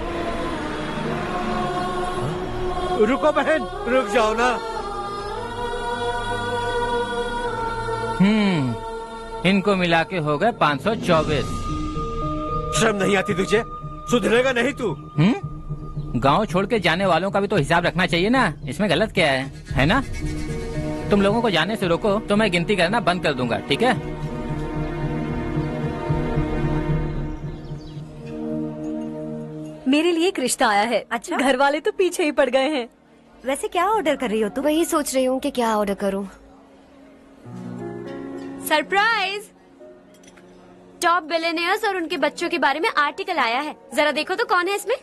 रुको बहन, रुक जाओ ना। इनको मिला के हो गए 524। शर्म नहीं आती तुझे? सुधरेगा नहीं तू? गांव छोड़ के जाने वालों का भी तो हिसाब रखना चाहिए ना। इसमें गलत क्या है ना? तुम लोगों को जाने से रोको तो मैं गिनती करना बंद कर दूंगा, ठीक है? मेरे लिए एक रिश्ता आया है। अच्छा, घर वाले तो पीछे ही पड़ गए हैं। वैसे क्या ऑर्डर कर रही हो तुम? वही सोच रही हूँ कि क्या ऑर्डर करूँ। सरप्राइज! टॉप बिलियनियर्स और उनके बच्चों के बारे में आर्टिकल आया है। जरा देखो तो कौन है इसमें।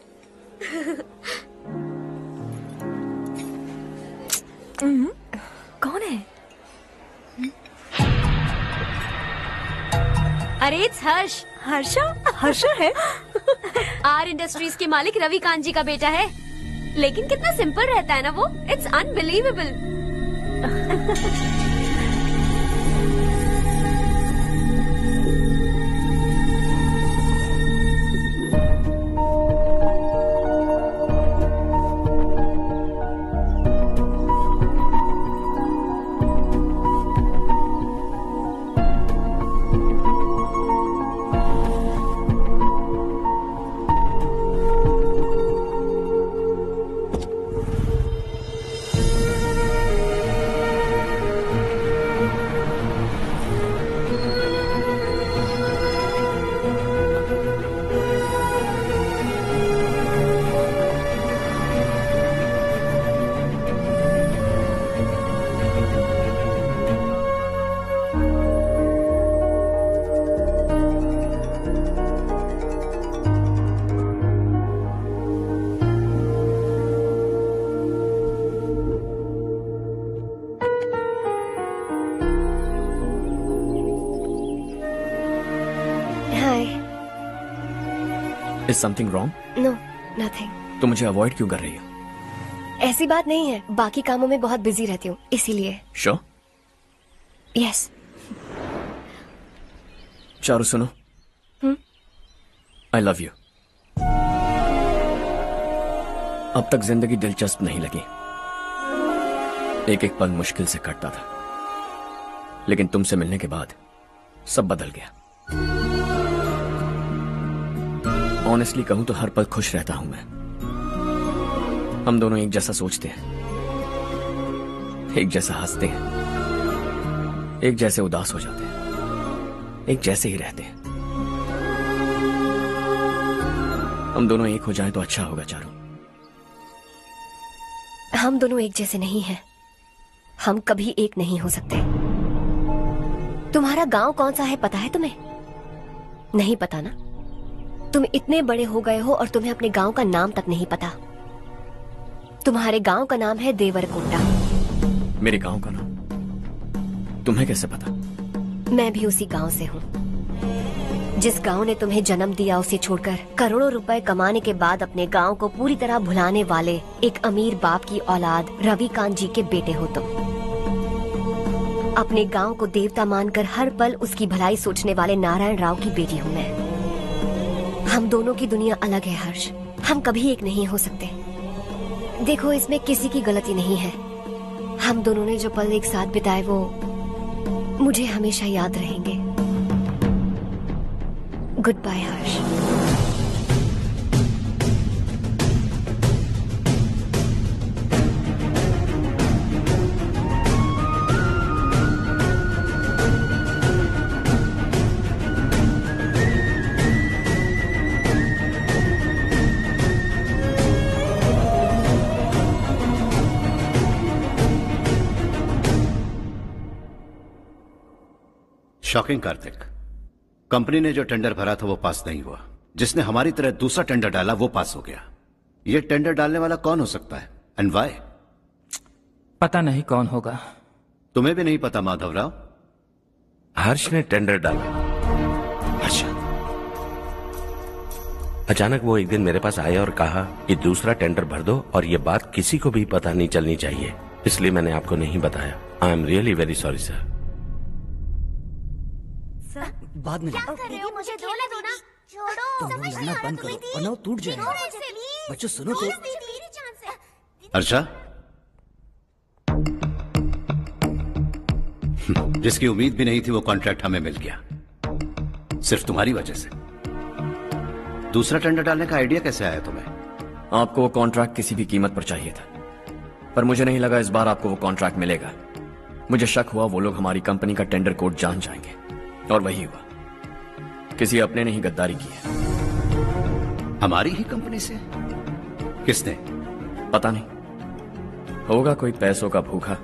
कौन है? अरे इट्स हर्ष। हर्षा है? आर इंडस्ट्रीज के मालिक रवि कांत जी का बेटा है। लेकिन कितना सिंपल रहता है ना वो। It's unbelievable. Is something wrong? No nothing. तो मुझे अवॉइड क्यों कर रही हो? ऐसी बात नहीं है, बाकी कामों में बहुत बिजी रहती हूँ इसीलिए। Sure? यस। चारू सुनो। I love you. अब तक जिंदगी दिलचस्प नहीं लगी। एक एक पल मुश्किल से कटता था, लेकिन तुमसे मिलने के बाद सब बदल गया। ऑनेस्टली कहूं तो हर पल खुश रहता हूं मैं। हम दोनों एक जैसा सोचते हैं, एक जैसा हंसते हैं, एक जैसे उदास हो जाते हैं, एक जैसे ही रहते हैं। हम दोनों एक हो जाएं तो अच्छा होगा चारू। हम दोनों एक जैसे नहीं हैं। हम कभी एक नहीं हो सकते। तुम्हारा गांव कौन सा है पता है तुम्हें? नहीं पता ना? तुम इतने बड़े हो गए हो और तुम्हें अपने गांव का नाम तक नहीं पता। तुम्हारे गांव का नाम है देवरकोटा। मेरे गांव का नाम तुम्हें कैसे पता? मैं भी उसी गांव से हूँ। जिस गांव ने तुम्हें जन्म दिया उसे छोड़कर करोड़ों रुपए कमाने के बाद अपने गांव को पूरी तरह भुलाने वाले एक अमीर बाप की औलाद रवि कांत जी के बेटे हो तुम। अपने गांव को देवता मानकर हर पल उसकी भलाई सोचने वाले नारायण राव की बेटी हूँ मैं। हम दोनों की दुनिया अलग है हर्ष। हम कभी एक नहीं हो सकते। देखो इसमें किसी की गलती नहीं है। हम दोनों ने जो पल एक साथ बिताए वो मुझे हमेशा याद रहेंगे। गुड बाय हर्ष। शॉकिंग कार्तिक। कंपनी ने जो टेंडर भरा था वो पास नहीं हुआ। जिसने हमारी तरह दूसरा टेंडर डाला वो पास हो गया। ये टेंडर डालने वाला कौन हो सकता है एंड व्हाई? पता नहीं कौन होगा। तुम्हें भी नहीं पता माधवराव? हर्ष ने टेंडर डाला। अच्छा। अचानक वो एक दिन मेरे पास आया और कहा कि दूसरा टेंडर भर दो और ये बात किसी को भी पता नहीं चलनी चाहिए, इसलिए मैंने आपको नहीं बताया। I am really very sorry sir. बाद में क्या कर रहे हो? मुझे धोने दो ना। छोड़ो। समझ नहीं बंद करो वरना वो टूट जाएगा। बच्चों सुनो तो। जिसकी उम्मीद भी नहीं थी वो कॉन्ट्रैक्ट हमें मिल गया, सिर्फ तुम्हारी वजह से। दूसरा टेंडर डालने का आइडिया कैसे आया तुम्हें? आपको वो कॉन्ट्रैक्ट किसी भी कीमत पर चाहिए था, पर मुझे नहीं लगा इस बार आपको वो कॉन्ट्रैक्ट मिलेगा। मुझे शक हुआ वो लोग हमारी कंपनी का टेंडर कोड जान जाएंगे, और वही हुआ। किसी अपने ने ही गद्दारी की है। हमारी ही कंपनी से? किसने? पता नहीं, होगा कोई पैसों का भूखा।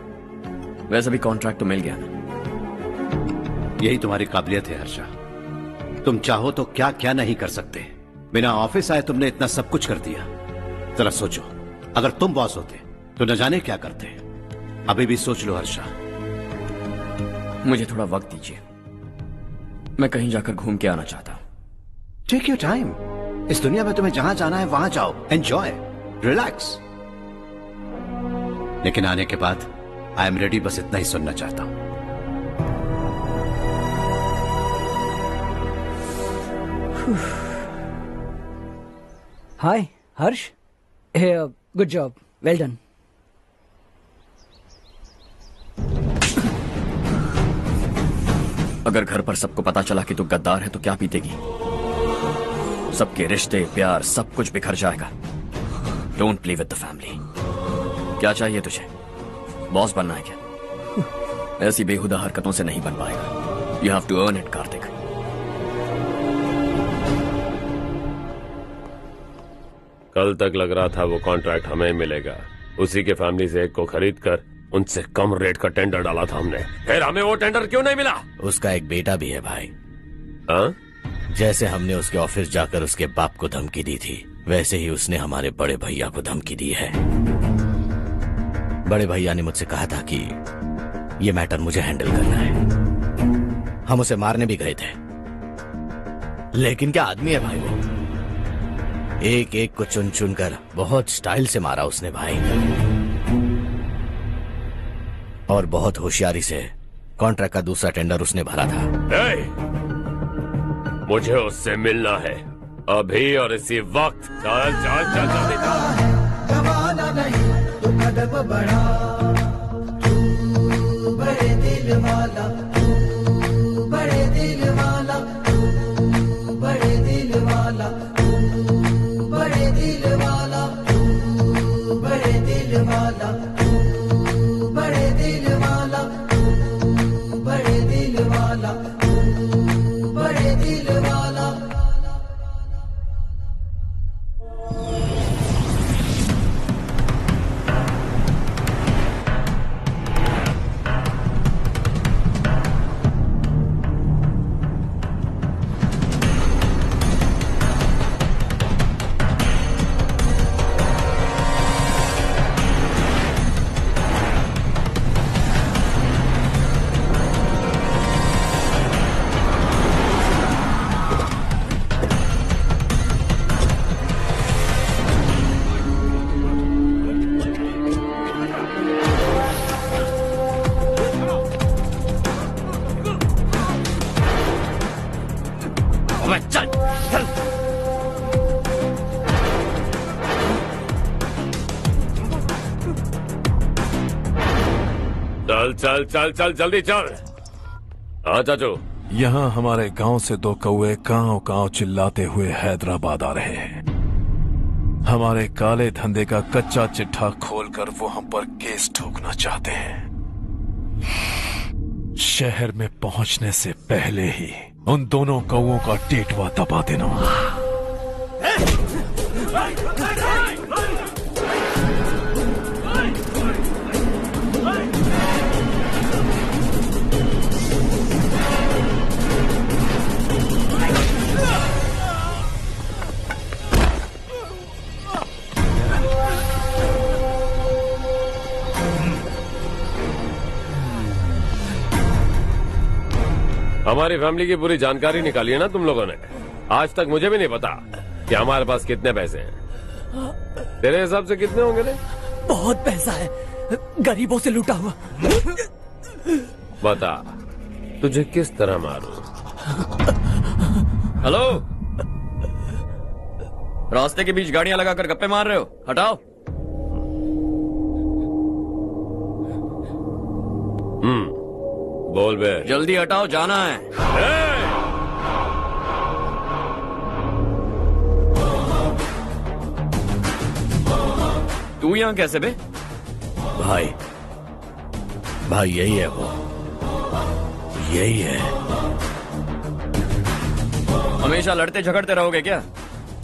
वैसे भी कॉन्ट्रैक्ट तो मिल गया ना। यही तुम्हारी काबिलियत है हर्षा, तुम चाहो तो क्या क्या नहीं कर सकते। बिना ऑफिस आए तुमने इतना सब कुछ कर दिया। जरा सोचो, अगर तुम बॉस होते तो न जाने क्या करते। अभी भी सोच लो हर्षा। मुझे थोड़ा वक्त दीजिए, मैं कहीं जाकर घूम के आना चाहता हूं। Take your time. इस दुनिया में तुम्हें जहां जाना है वहां जाओ, एंजॉय, रिलैक्स। लेकिन आने के बाद आई एम रेडी, बस इतना ही सुनना चाहता हूं। हाय हर्ष, गुड जॉब, वेल डन। अगर घर पर सबको पता चला कि तू गद्दार है तो क्या पीतेगी? सबके रिश्ते, प्यार, सब कुछ बिखर जाएगा। Don't play with the family. क्या चाहिए तुझे? बॉस बनना है क्या? ऐसी बेहुदा हरकतों से नहीं बन पाएगा। You have to earn it Kartik. कल तक लग रहा था वो कॉन्ट्रैक्ट हमें मिलेगा, उसी के फैमिली से एक को खरीद कर उनसे कम रेट का टेंडर डाला था हमने। फिर हमें वो टेंडर क्यों नहीं मिला? उसका एक बेटा भी है भाई। हाँ? जैसे हमने उसके ऑफिस जाकर उसके बाप को धमकी दी थी, वैसे ही उसने हमारे बड़े भैया को धमकी दी है। बड़े भैया ने मुझसे कहा था कि ये मैटर मुझे हैंडल करना है। हम उसे मारने भी गए थे, लेकिन क्या आदमी है भाई वो। एक एक को चुन चुन कर बहुत स्टाइल से मारा उसने भाई, और बहुत होशियारी से कॉन्ट्रैक्ट का दूसरा टेंडर उसने भरा था। मुझे उससे मिलना है अभी और इसी वक्त। चल चल चल जल्दी चल। जमाना नहीं तो कदम बढ़ा, तू बड़े दिल वाला, तू बड़े दिल वाला, तू बड़े दिल वाला, तू बड़े दिल वाला, तू बड़े दिल वाला, तू बड़े दिल वाला, तू बड़े दिल वाला, तू बड़े दिल वाला। चल चल चल चल जल्दी चल। हाँ चाचू। यहाँ हमारे गांव से दो कौवे कांव कांव चिल्लाते हुए हैदराबाद आ रहे हैं। हमारे काले धंधे का कच्चा चिट्ठा खोलकर वो हम पर केस ठोकना चाहते हैं। शहर में पहुंचने से पहले ही उन दोनों कौवों का टेटवा दबा देना। हमारी फैमिली की पूरी जानकारी निकाली है ना तुम लोगों ने। आज तक मुझे भी नहीं पता कि हमारे पास कितने पैसे हैं। तेरे हिसाब से कितने होंगे रे? बहुत पैसा है, गरीबों से लूटा हुआ। बता तुझे किस तरह मारूं? हेलो, रास्ते के बीच गाड़ियां लगाकर गप्पे मार रहे हो? हटाओ। बोल बे। जल्दी हटाओ, जाना है। तू यहाँ कैसे बे? भाई यही है वो, यही है। हमेशा लड़ते झगड़ते रहोगे क्या?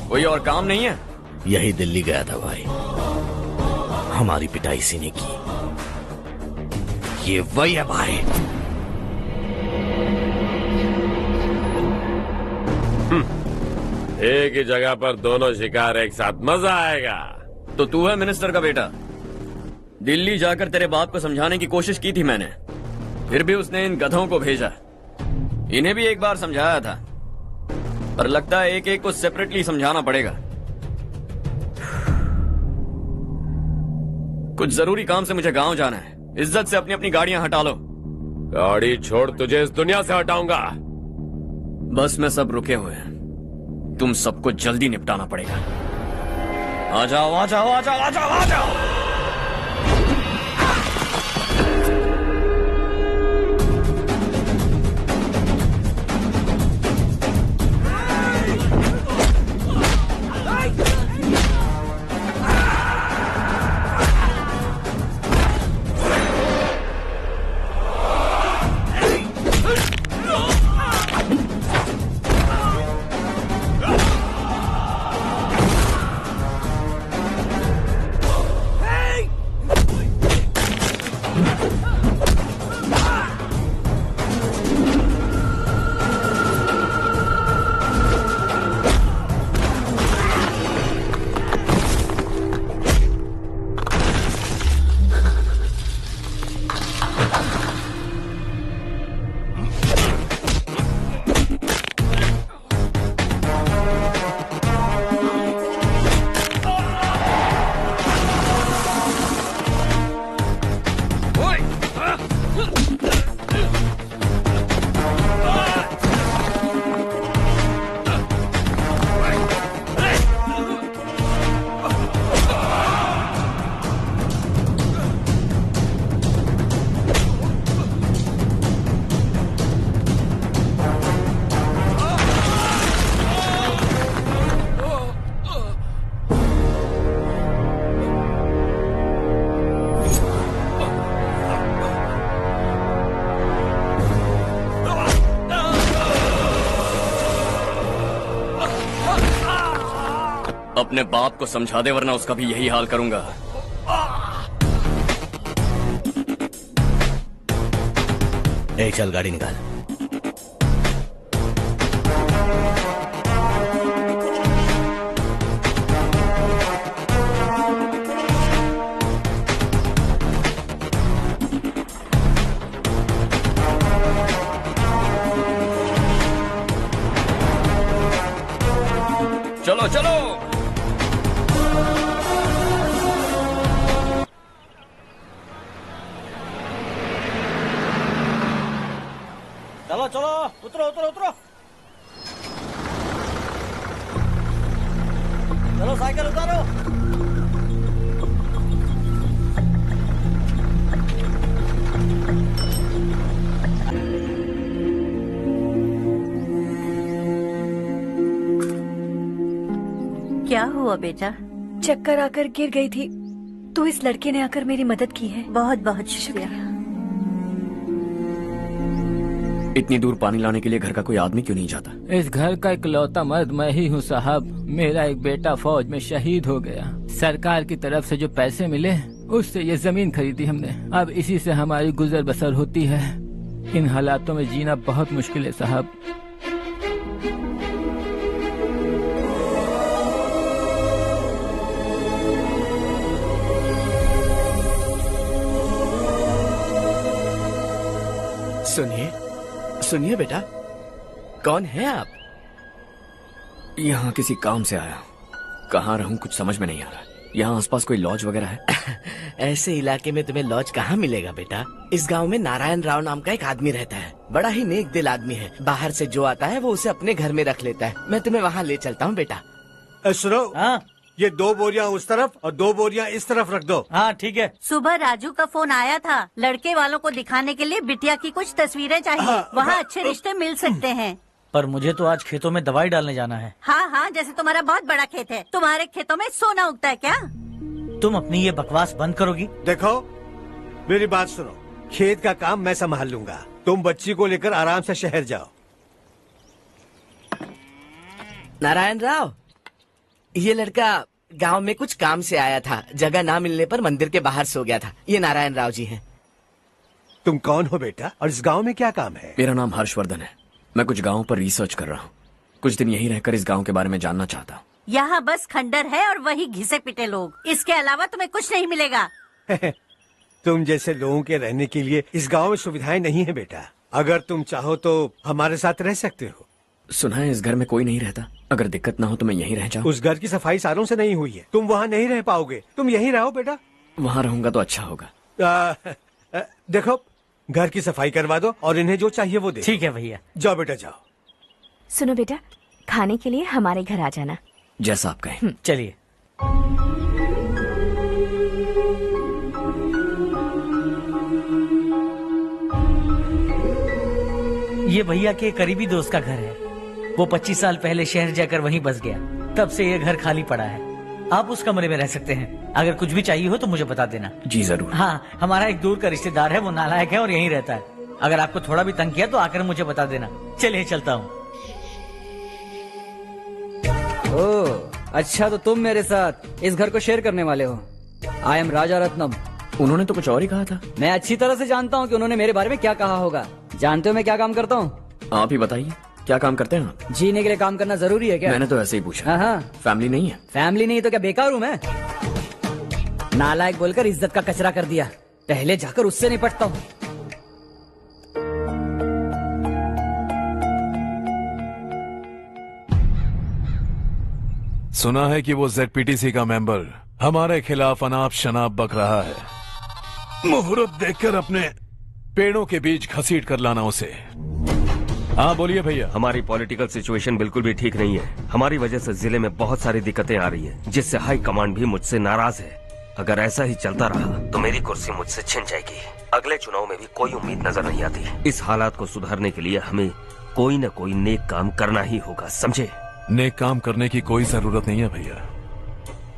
कोई और काम नहीं है? यही दिल्ली गया था भाई, हमारी पिटाई इसी ने की। ये वही है भाई। एक ही जगह पर दोनों शिकार एक साथ, मजा आएगा। तो तू है मिनिस्टर का बेटा? दिल्ली जाकर तेरे बाप को समझाने की कोशिश की थी मैंने, फिर भी उसने इन गधों को भेजा। इन्हें भी एक बार समझाया था, पर लगता है एक एक को सेपरेटली समझाना पड़ेगा। कुछ जरूरी काम से मुझे गांव जाना है। इज्जत से अपनी अपनी गाड़ियां हटा लो। गाड़ी छोड़, तुझे इस दुनिया से हटाऊंगा। बस में सब रुके हुए हैं, तुम सबको जल्दी निपटाना पड़ेगा। आ जाओ आ जाओ आ जाओ आ जाओ आ जाओ। अपने बाप को समझा दे, वरना उसका भी यही हाल करूंगा। चल गाड़ी निकाल। चलो चलो। चलो चलो, उतरो उतरो उतरो। चलो साइकिल उतारो। क्या हुआ बेटा? चक्कर आकर गिर गई थी, तो इस लड़के ने आकर मेरी मदद की है। बहुत बहुत शुक्रिया। इतनी दूर पानी लाने के लिए घर का कोई आदमी क्यों नहीं जाता? इस घर का इकलौता मर्द मैं ही हूँ साहब। मेरा एक बेटा फौज में शहीद हो गया। सरकार की तरफ से जो पैसे मिले उससे ये जमीन खरीदी हमने। अब इसी से हमारी गुजर बसर होती है। इन हालातों में जीना बहुत मुश्किल है साहब। सुनिए सुनिए बेटा, कौन है आप? यहाँ किसी काम से आया। कहाँ रहूं कुछ समझ में नहीं आ रहा। यहाँ आसपास कोई लॉज वगैरह है? ऐसे इलाके में तुम्हें लॉज कहाँ मिलेगा बेटा। इस गांव में नारायण राव नाम का एक आदमी रहता है। बड़ा ही नेक दिल आदमी है। बाहर से जो आता है वो उसे अपने घर में रख लेता है। मैं तुम्हें वहाँ ले चलता हूँ बेटा। सुनो, ये 2 बोरियां उस तरफ और 2 बोरियां इस तरफ रख दो। हाँ ठीक है। सुबह राजू का फोन आया था, लड़के वालों को दिखाने के लिए बिटिया की कुछ तस्वीरें चाहिए। वहाँ अच्छे रिश्ते मिल सकते हैं। पर मुझे तो आज खेतों में दवाई डालने जाना है। हाँ हाँ, जैसे तुम्हारा बहुत बड़ा खेत है, तुम्हारे खेतों में सोना उगता है क्या? तुम अपनी ये बकवास बंद करोगी? देखो मेरी बात सुनो, खेत का काम मैं संभाल लूंगा, तुम बच्ची को लेकर आराम से शहर जाओ। नारायण राव, ये लड़का गांव में कुछ काम से आया था, जगह ना मिलने पर मंदिर के बाहर सो गया था। ये नारायण राव जी हैं। तुम कौन हो बेटा और इस गांव में क्या काम है? मेरा नाम हर्षवर्धन है। मैं कुछ गाँव पर रिसर्च कर रहा हूँ। कुछ दिन यहीं रहकर इस गाँव के बारे में जानना चाहता हूँ। यहाँ बस खंडर है और वही घिसे पिटे लोग, इसके अलावा तुम्हें कुछ नहीं मिलेगा। तुम जैसे लोगों के रहने के लिए इस गांव में सुविधाएं नहीं है बेटा। अगर तुम चाहो तो हमारे साथ रह सकते हो। सुना है इस घर में कोई नहीं रहता, अगर दिक्कत ना हो तो मैं यहीं रह जाऊँ। उस घर की सफाई सालों से नहीं हुई है, तुम वहाँ नहीं रह पाओगे, तुम यहीं रहो बेटा। वहाँ रहूंगा तो अच्छा होगा। देखो घर की सफाई करवा दो और इन्हें जो चाहिए वो दे। ठीक है भैया। जाओ बेटा जाओ। सुनो बेटा, खाने के लिए हमारे घर आ जाना। जैसा आप कहें। चलिए। ये भैया के करीबी दोस्त का घर है। वो 25 साल पहले शहर जाकर वहीं बस गया, तब से ये घर खाली पड़ा है। आप उस कमरे में रह सकते हैं। अगर कुछ भी चाहिए हो तो मुझे बता देना। जी जरूर। हाँ, हमारा एक दूर का रिश्तेदार है, वो नालायक है और यहीं रहता है। अगर आपको थोड़ा भी तंग किया तो आकर मुझे बता देना। चलिए चलता हूँ। ओह अच्छा, तो तुम मेरे साथ इस घर को शेयर करने वाले हो। आई एम राजा रत्नम। उन्होंने तो कुछ और ही कहा था। मैं अच्छी तरह से जानता हूँ कि उन्होंने मेरे बारे में क्या कहा होगा। जानते हो मैं क्या काम करता हूँ? आप ही बताइए, क्या काम करते हैं आप? जीने के लिए काम करना जरूरी है क्या? मैंने तो ऐसे ही पूछा। हाँ। फैमिली नहीं है? फैमिली नहीं तो क्या बेकार हूँ मैं? नालायक बोलकर इज्जत का कचरा कर दिया। पहले जाकर उससे निपटता हूँ। सुना है कि वो ZPTC का मेंबर हमारे खिलाफ अनाप शनाप बक रहा है। मुहूर्त देखकर अपने पेड़ों के बीच घसीट कर लाना उसे। हाँ बोलिए भैया। हमारी पॉलिटिकल सिचुएशन बिल्कुल भी ठीक नहीं है। हमारी वजह से जिले में बहुत सारी दिक्कतें आ रही हैं, जिससे हाई कमांड भी मुझसे नाराज है। अगर ऐसा ही चलता रहा तो मेरी कुर्सी मुझसे छिन जाएगी। अगले चुनाव में भी कोई उम्मीद नजर नहीं आती। इस हालात को सुधारने के लिए हमें कोई न कोई नेक काम करना ही होगा, समझे? नेक काम करने की कोई जरूरत नहीं है भैया।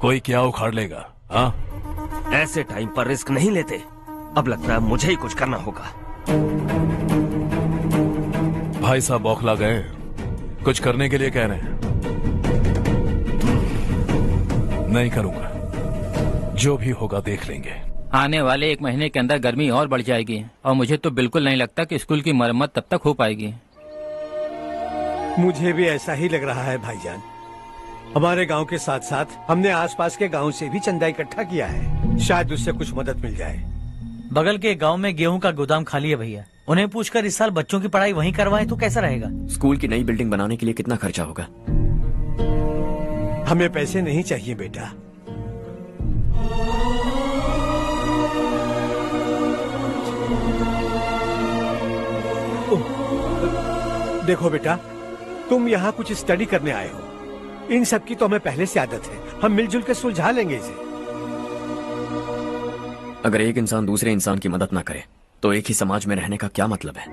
कोई क्या उखाड़ लेगा? हाँ, ऐसे टाइम पर रिस्क नहीं लेते। अब लगता है मुझे ही कुछ करना होगा। भाई साहब बौखला गए, कुछ करने के लिए कह रहे हैं। नहीं करूंगा, जो भी होगा देख लेंगे। आने वाले 1 महीने के अंदर गर्मी और बढ़ जाएगी और मुझे तो बिल्कुल नहीं लगता कि स्कूल की मरम्मत तब तक हो पाएगी। मुझे भी ऐसा ही लग रहा है भाईजान। हमारे गांव के साथ साथ हमने आसपास के गांव से भी चंदा इकट्ठा किया है, शायद उससे कुछ मदद मिल जाए। बगल के गांव में गेहूं का गोदाम खाली है भैया। उन्हें पूछकर इस साल बच्चों की पढ़ाई वहीं करवाएं तो कैसा रहेगा? स्कूल की नई बिल्डिंग बनाने के लिए कितना खर्चा होगा? हमें पैसे नहीं चाहिए बेटा। देखो बेटा, तुम यहाँ कुछ स्टडी करने आए हो। इन सब की तो हमें पहले से आदत है, हम मिलजुल के सुलझा लेंगे इसे। अगर एक इंसान दूसरे इंसान की मदद ना करे तो एक ही समाज में रहने का क्या मतलब है?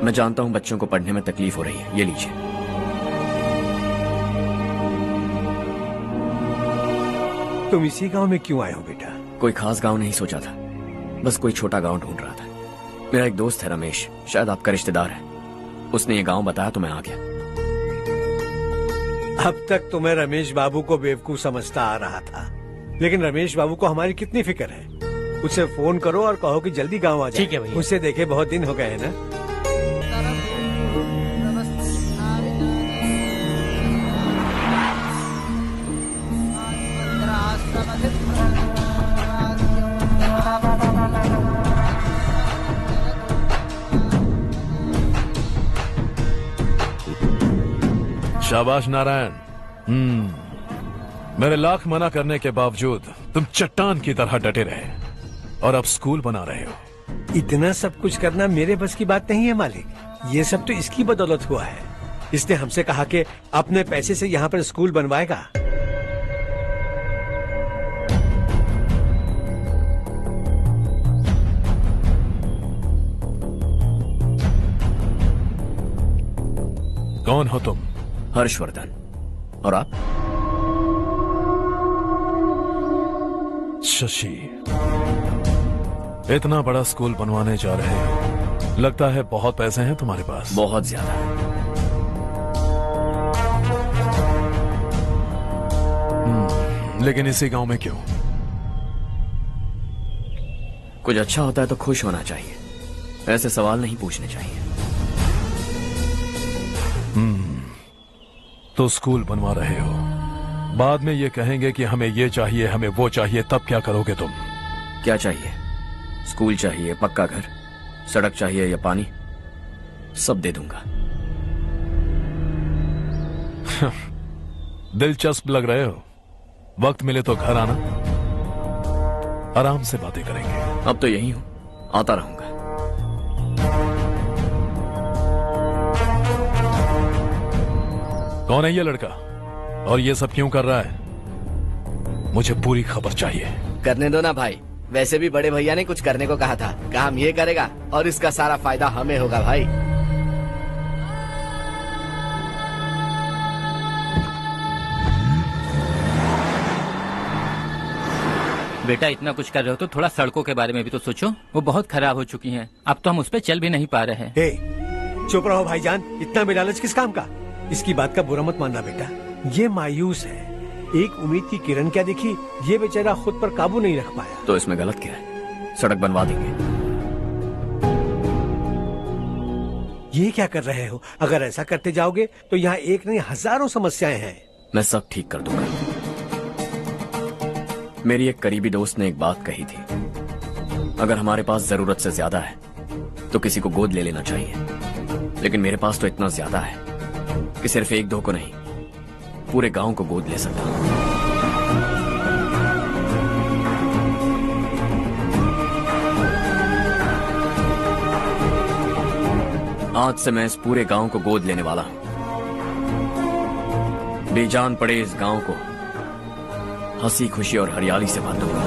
मैं जानता हूं बच्चों को पढ़ने में तकलीफ हो रही है, ये लीजिए। तुम इसी गांव में क्यों आए हो बेटा? कोई खास गांव नहीं सोचा था, बस कोई छोटा गांव ढूंढ रहा था। मेरा एक दोस्त है रमेश, शायद आपका रिश्तेदार है। उसने ये गांव बताया तो मैं आ गया। अब तक तो मैं रमेश बाबू को बेवकूफ समझता आ रहा था, लेकिन रमेश बाबू को हमारी कितनी फिक्र है। उसे फोन करो और कहो कि जल्दी गांव आ जाए। ठीक है भैया। उसे देखे बहुत दिन हो गए हैं ना। शाबाश नारायण। मेरे लाख मना करने के बावजूद तुम चट्टान की तरह डटे रहे और अब स्कूल बना रहे हो। इतना सब कुछ करना मेरे बस की बात नहीं है मालिक। ये सब तो इसकी बदौलत हुआ है। इसने हमसे कहा कि अपने पैसे से यहाँ पर स्कूल बनवाएगा। कौन हो तुम? हर्षवर्धन। और आप? शशि। इतना बड़ा स्कूल बनवाने जा रहे हो, लगता है बहुत पैसे हैं तुम्हारे पास। बहुत ज्यादा। लेकिन इसी गांव में क्यों? कुछ अच्छा होता है तो खुश होना चाहिए, ऐसे सवाल नहीं पूछने चाहिए। तो स्कूल बनवा रहे हो, बाद में ये कहेंगे कि हमें ये चाहिए, हमें वो चाहिए, तब क्या करोगे तुम? क्या चाहिए? स्कूल चाहिए, पक्का घर, सड़क चाहिए या पानी, सब दे दूंगा। दिलचस्प लग रहे हो। वक्त मिले तो घर आना, आराम से बातें करेंगे। अब तो यही हूं, आता रहूंगा। कौन है ये लड़का और ये सब क्यों कर रहा है? मुझे पूरी खबर चाहिए। करने दो ना भाई, वैसे भी बड़े भैया ने कुछ करने को कहा था, काम ये करेगा और इसका सारा फायदा हमें होगा भाई। बेटा इतना कुछ कर रहे हो तो थोड़ा सड़कों के बारे में भी तो सोचो, वो बहुत खराब हो चुकी हैं। अब तो हम उस पर चल भी नहीं पा रहे हैं। चुप रहो भाईजान, इतना भी लालच किस काम का? इसकी बात का बुरा मत मानना बेटा, ये मायूस है। एक उम्मीद की किरण क्या दिखी, ये बेचारा खुद पर काबू नहीं रख पाया। तो इसमें गलत क्या है? सड़क बनवा देंगे। ये क्या कर रहे हो? अगर ऐसा करते जाओगे तो यहाँ एक नहीं हजारों समस्याएं हैं। मैं सब ठीक कर दूंगा। मेरी एक करीबी दोस्त ने एक बात कही थी, अगर हमारे पास जरूरत से ज्यादा है तो किसी को गोद ले लेना चाहिए। लेकिन मेरे पास तो इतना ज्यादा है कि सिर्फ एक दो को नहीं, पूरे गांव को गोद ले सकता हूं। आज से मैं इस पूरे गांव को गोद लेने वाला हूं। बेजान पड़े इस गांव को हंसी खुशी और हरियाली से बांधूंगा।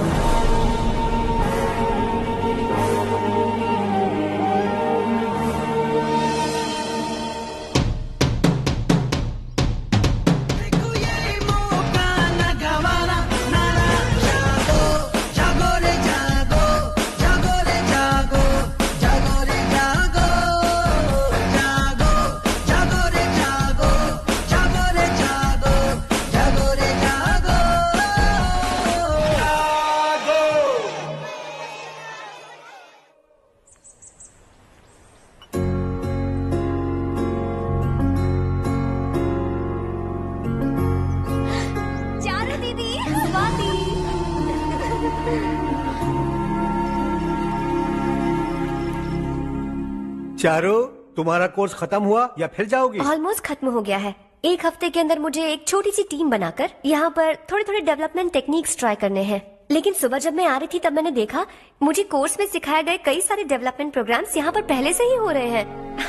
चारो, तुम्हारा कोर्स खत्म हुआ या फिर जाओगी? ऑलमोस्ट खत्म हो गया है। एक हफ्ते के अंदर मुझे एक छोटी सी टीम बनाकर यहाँ पर थोड़े थोड़े डेवलपमेंट टेक्निक्स ट्राई करने हैं। लेकिन सुबह जब मैं आ रही थी तब मैंने देखा मुझे कोर्स में सिखाए गए कई सारे डेवलपमेंट प्रोग्राम्स यहाँ पर पहले से ही हो रहे हैं।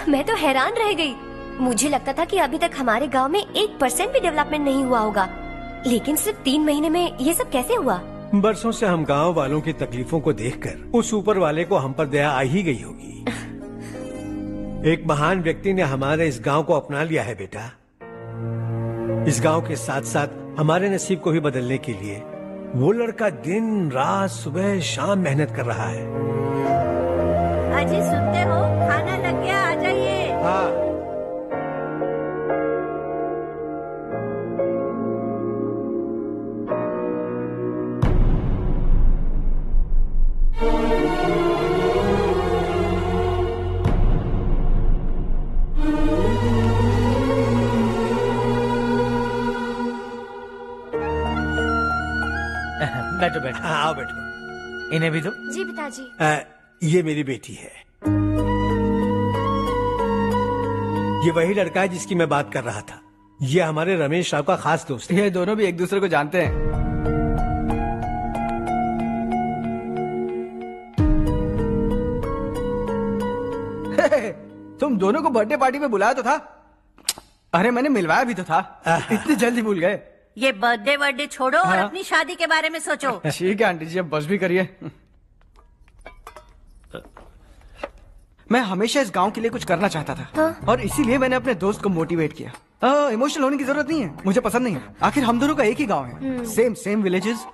मैं तो हैरान रह गई। मुझे लगता था कि अभी तक हमारे गाँव में 1% भी डेवलपमेंट नहीं हुआ होगा, लेकिन सिर्फ 3 महीने में ये सब कैसे हुआ? बरसों से हम गांव वालों की तकलीफों को देखकर उस ऊपर वाले को हम पर दया आ ही गई होगी। एक महान व्यक्ति ने हमारे इस गांव को अपना लिया है बेटा। इस गांव के साथ साथ हमारे नसीब को भी बदलने के लिए वो लड़का दिन रात सुबह शाम मेहनत कर रहा है। अजी सुनते हो, खाना लग गया, आ जाइए। हाँ। बैठो बैठो। आओ बैठो। इन्हें भी दो। जी पिताजी। ये मेरी बेटी है। ये वही लड़का है जिसकी मैं बात कर रहा था। ये हमारे रमेश राव का खास दोस्त है। ये दोनों भी एक दूसरे को जानते हैं। तुम दोनों को बर्थडे पार्टी में बुलाया तो था, अरे मैंने मिलवाया भी तो था, इतनी जल्दी भूल गए। ये बर्थडे छोड़ो और हाँ। अपनी शादी के बारे में सोचो। ठीक है आंटी जी, अब बस भी करिए। मैं हमेशा इस गांव के लिए कुछ करना चाहता था। हाँ? और इसीलिए मैंने अपने दोस्त को मोटिवेट किया। इमोशनल होने की जरूरत नहीं है, मुझे पसंद नहीं है। आखिर हम दोनों का एक ही गांव है, सेम विलेजेस।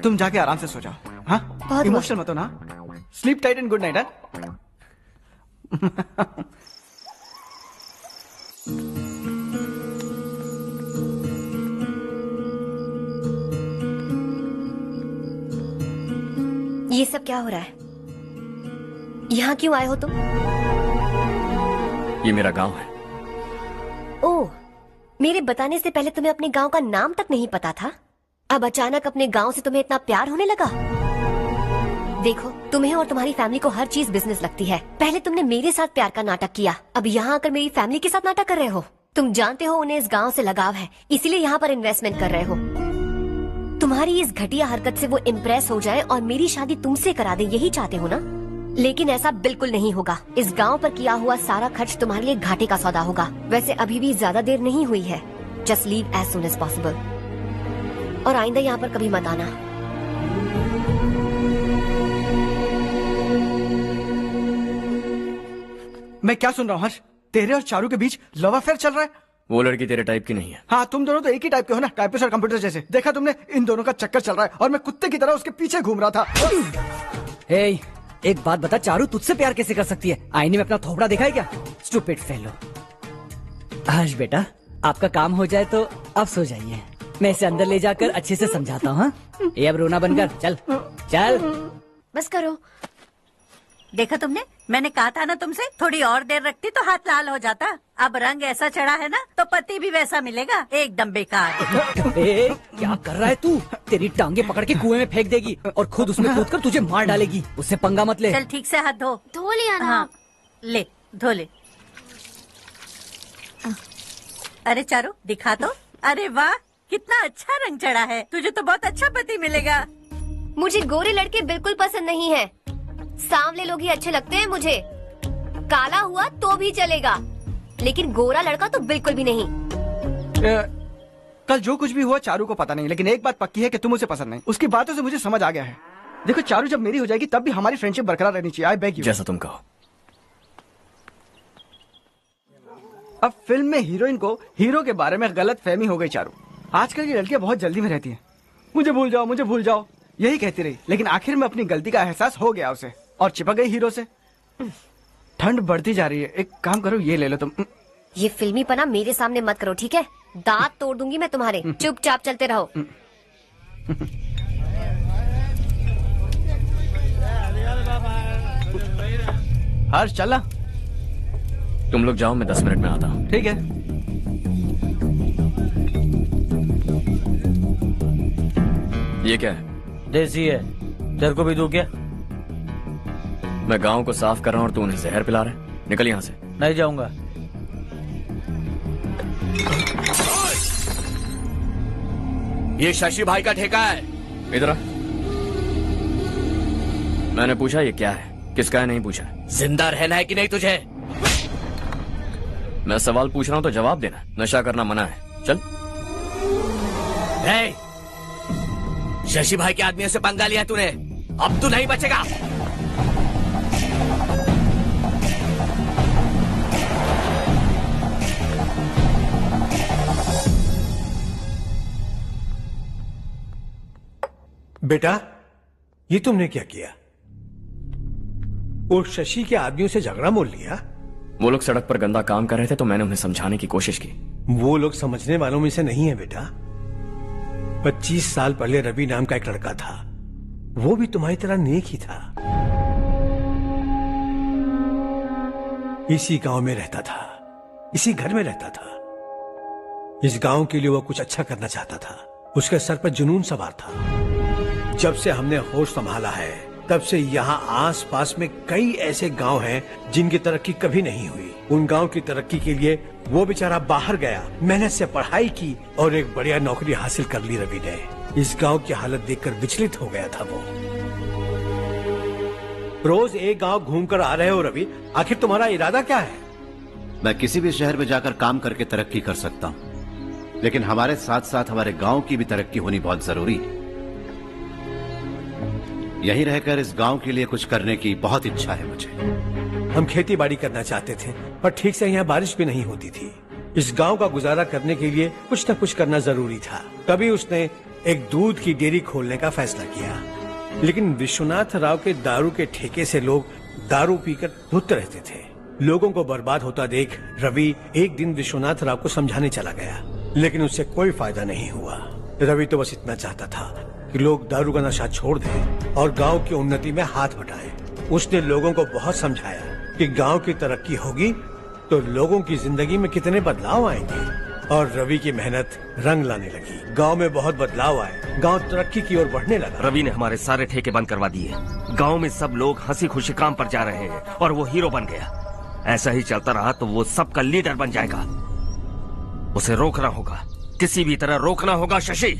तुम जाके आराम से सो जाओ। हाँ, इमोशनल मत हो ना। Sleep tight and good night. ये सब क्या हो रहा है? यहाँ क्यों आए हो तुम? ये मेरा गांव है। ओह, मेरे बताने से पहले तुम्हें अपने गांव का नाम तक नहीं पता था? अब अचानक अपने गांव से तुम्हें इतना प्यार होने लगा? देखो, तुम्हें और तुम्हारी फैमिली को हर चीज बिजनेस लगती है। पहले तुमने मेरे साथ प्यार का नाटक किया, अब यहाँ आकर मेरी फैमिली के साथ नाटक कर रहे हो। तुम जानते हो उन्हें इस गांव से लगाव है, इसीलिए यहाँ पर इन्वेस्टमेंट कर रहे हो। तुम्हारी इस घटिया हरकत से वो इम्प्रेस हो जाए और मेरी शादी तुमसे करा दे, यही चाहते हो ना? लेकिन ऐसा बिल्कुल नहीं होगा। इस गांव पर किया हुआ सारा खर्च तुम्हारे लिए घाटे का सौदा होगा। वैसे अभी भी ज्यादा देर नहीं हुई है। Just leave as soon as possible. और आइंदा यहाँ पर कभी मत आना। मैं क्या सुन रहा हूँ हर्ष? तेरे और चारू के बीच लव अफेयर चल रहा है? वो लड़की तेरे टाइप की नहीं है। हाँ, तुम दोनों तो एक ही टाइप के हो ना, टाइपिस्ट और कंप्यूटर जैसे। देखा तुमने, इन दोनों का चक्कर चल रहा है और मैं कुत्ते की तरह उसके पीछे घूम रहा था। हे, एक बात बता, चारू तुझसे प्यार कैसे कर सकती है? आईने में अपना थोबड़ा देखा है क्या? Stupid fellow. हर्ष बेटा, आपका काम हो जाए तो अब सो जाइए। मैं इसे अंदर ले जाकर अच्छे से समझाता हूँ। ये अब रोना बनकर चल चल। बस करो। देखा तुमने, मैंने कहा था ना तुमसे, थोड़ी और देर रखती तो हाथ लाल हो जाता। अब रंग ऐसा चढ़ा है ना तो पति भी वैसा मिलेगा, एकदम बेकार। ए, क्या कर रहा है तू? तेरी टांगे पकड़ के कुएं में फेंक देगी और खुद उसमें कूदकर तुझे मार डालेगी। उससे पंगा मत ले। चल ठीक से हाथ धो लिया ना? हाँ, ले धो ले। अरे चारू दिखा तो। अरे वाह, कितना अच्छा रंग चढ़ा है। तुझे तो बहुत अच्छा पति मिलेगा। मुझे गोरे लड़के बिल्कुल पसंद नहीं है। सांवले लोग ही अच्छे लगते हैं मुझे। काला हुआ तो भी चलेगा, लेकिन गोरा लड़का तो बिल्कुल भी नहीं। कल जो कुछ भी हुआ चारू को पता नहीं, लेकिन एक बात पक्की है कि तुम उसे पसंद नहीं। उसकी बातों से मुझे समझ आ गया है। देखो चारू जब मेरी हो जाएगी तब भी हमारी फ्रेंडशिप बरकरार रहनी चाहिए। I beg you. जैसा तुम कहो। अब फिल्म में हीरोइन को हीरो के बारे में गलत फहमी हो गई चारू। आजकल की लड़कियां बहुत जल्दी में रहती हैं। मुझे भूल जाओ, मुझे भूल जाओ, यही कहती रही। लेकिन आखिर में अपनी गलती का एहसास हो गया उसे और चिपक गई हीरो से। ठंड बढ़ती जा रही है, एक काम करो, ये ले लो तुम। ये फिल्मी पना मेरे सामने मत करो, ठीक है? दांत तोड़ दूंगी मैं तुम्हारे। चुपचाप चलते रहो। हर्ष चला। तुम लोग जाओ, मैं 10 मिनट में आता हूँ। ठीक है। ये क्या है? देसी है। तेरे को भी दूं क्या? मैं गांव को साफ कर रहा हूँ और तू उन्हें जहर पिला रहा है। निकल यहाँ से। नहीं जाऊंगा। ये शशि भाई का ठेका है। इधर आ। मैंने पूछा ये क्या है, किसका है, नहीं पूछा। जिंदा रहना है कि नहीं तुझे? मैं सवाल पूछ रहा हूँ तो जवाब देना। नशा करना मना है। चल। शशि भाई के आदमियों से पंगा लिया तूने, अब तू नहीं बचेगा। बेटा, ये तुमने क्या किया? वो शशि के आदमियों से झगड़ा मोल लिया? वो लोग सड़क पर गंदा काम कर रहे थे तो मैंने उन्हें समझाने की कोशिश की। वो लोग समझने वालों में से नहीं है बेटा। 25 साल पहले रवि नाम का एक लड़का था, वो भी तुम्हारी तरह नेक ही था। इसी गांव में रहता था, इसी घर में रहता था। इस गांव के लिए वो कुछ अच्छा करना चाहता था। उसके सर पर जुनून सवार था। जब से हमने होश संभाला है तब से यहाँ आस पास में कई ऐसे गांव हैं जिनकी तरक्की कभी नहीं हुई। उन गांव की तरक्की के लिए वो बेचारा बाहर गया, मेहनत से पढ़ाई की और एक बढ़िया नौकरी हासिल कर ली रवि ने। इस गांव की हालत देखकर विचलित हो गया था वो। रोज एक गांव घूमकर आ रहे हो रवि, आखिर तुम्हारा इरादा क्या है? मैं किसी भी शहर में जाकर काम करके तरक्की कर सकता हूं, लेकिन हमारे साथ साथ हमारे गांव की भी तरक्की होनी बहुत जरूरी है। यहीं रहकर इस गांव के लिए कुछ करने की बहुत इच्छा है मुझे। हम खेती बाड़ी करना चाहते थे, पर ठीक से यहाँ बारिश भी नहीं होती थी। इस गांव का गुजारा करने के लिए कुछ न कुछ करना जरूरी था। तभी उसने एक दूध की डेयरी खोलने का फैसला किया। लेकिन विश्वनाथ राव के दारू के ठेके से लोग दारू पीकर धुत रहते थे। लोगों को बर्बाद होता देख रवि एक दिन विश्वनाथ राव को समझाने चला गया, लेकिन उससे कोई फायदा नहीं हुआ। रवि तो बस इतना चाहता था कि लोग दारू का नशा छोड़ दें और गांव की उन्नति में हाथ बटाएं। उसने लोगों को बहुत समझाया कि गांव की तरक्की होगी तो लोगों की जिंदगी में कितने बदलाव आएंगे, और रवि की मेहनत रंग लाने लगी। गांव में बहुत बदलाव आए, गांव तरक्की की ओर बढ़ने लगा। रवि ने हमारे सारे ठेके बंद करवा दिए। गांव में सब लोग हंसी खुशी काम पर जा रहे हैं और वो हीरो बन गया। ऐसा ही चलता रहा तो वो सबका लीडर बन जाएगा। उसे रोकना होगा, किसी भी तरह रोकना होगा शशि।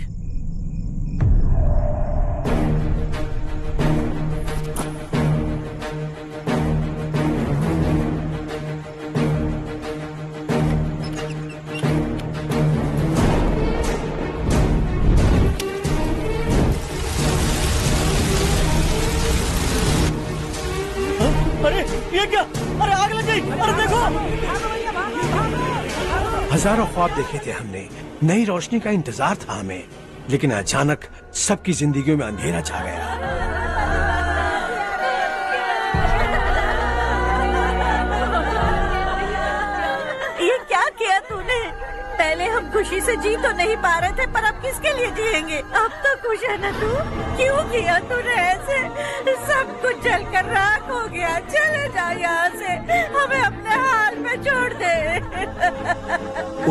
अरे ये क्या? अरे आग लग गई! अरे देखो! हजारों ख्वाब देखे थे हमने, नई रोशनी का इंतजार था हमें, लेकिन अचानक सबकी जिंदगियों में अंधेरा छा गया। ये क्या किया तूने? पहले हम खुशी से जी तो नहीं पा रहे थे, पर अब किसके लिए जिएंगे? अब तो खुश है ना तू? क्यों किया तूने ऐसे? सब कुछ जलकर राख हो गया। चले जा यहाँ से, हमें अपने हाल में छोड़ दे।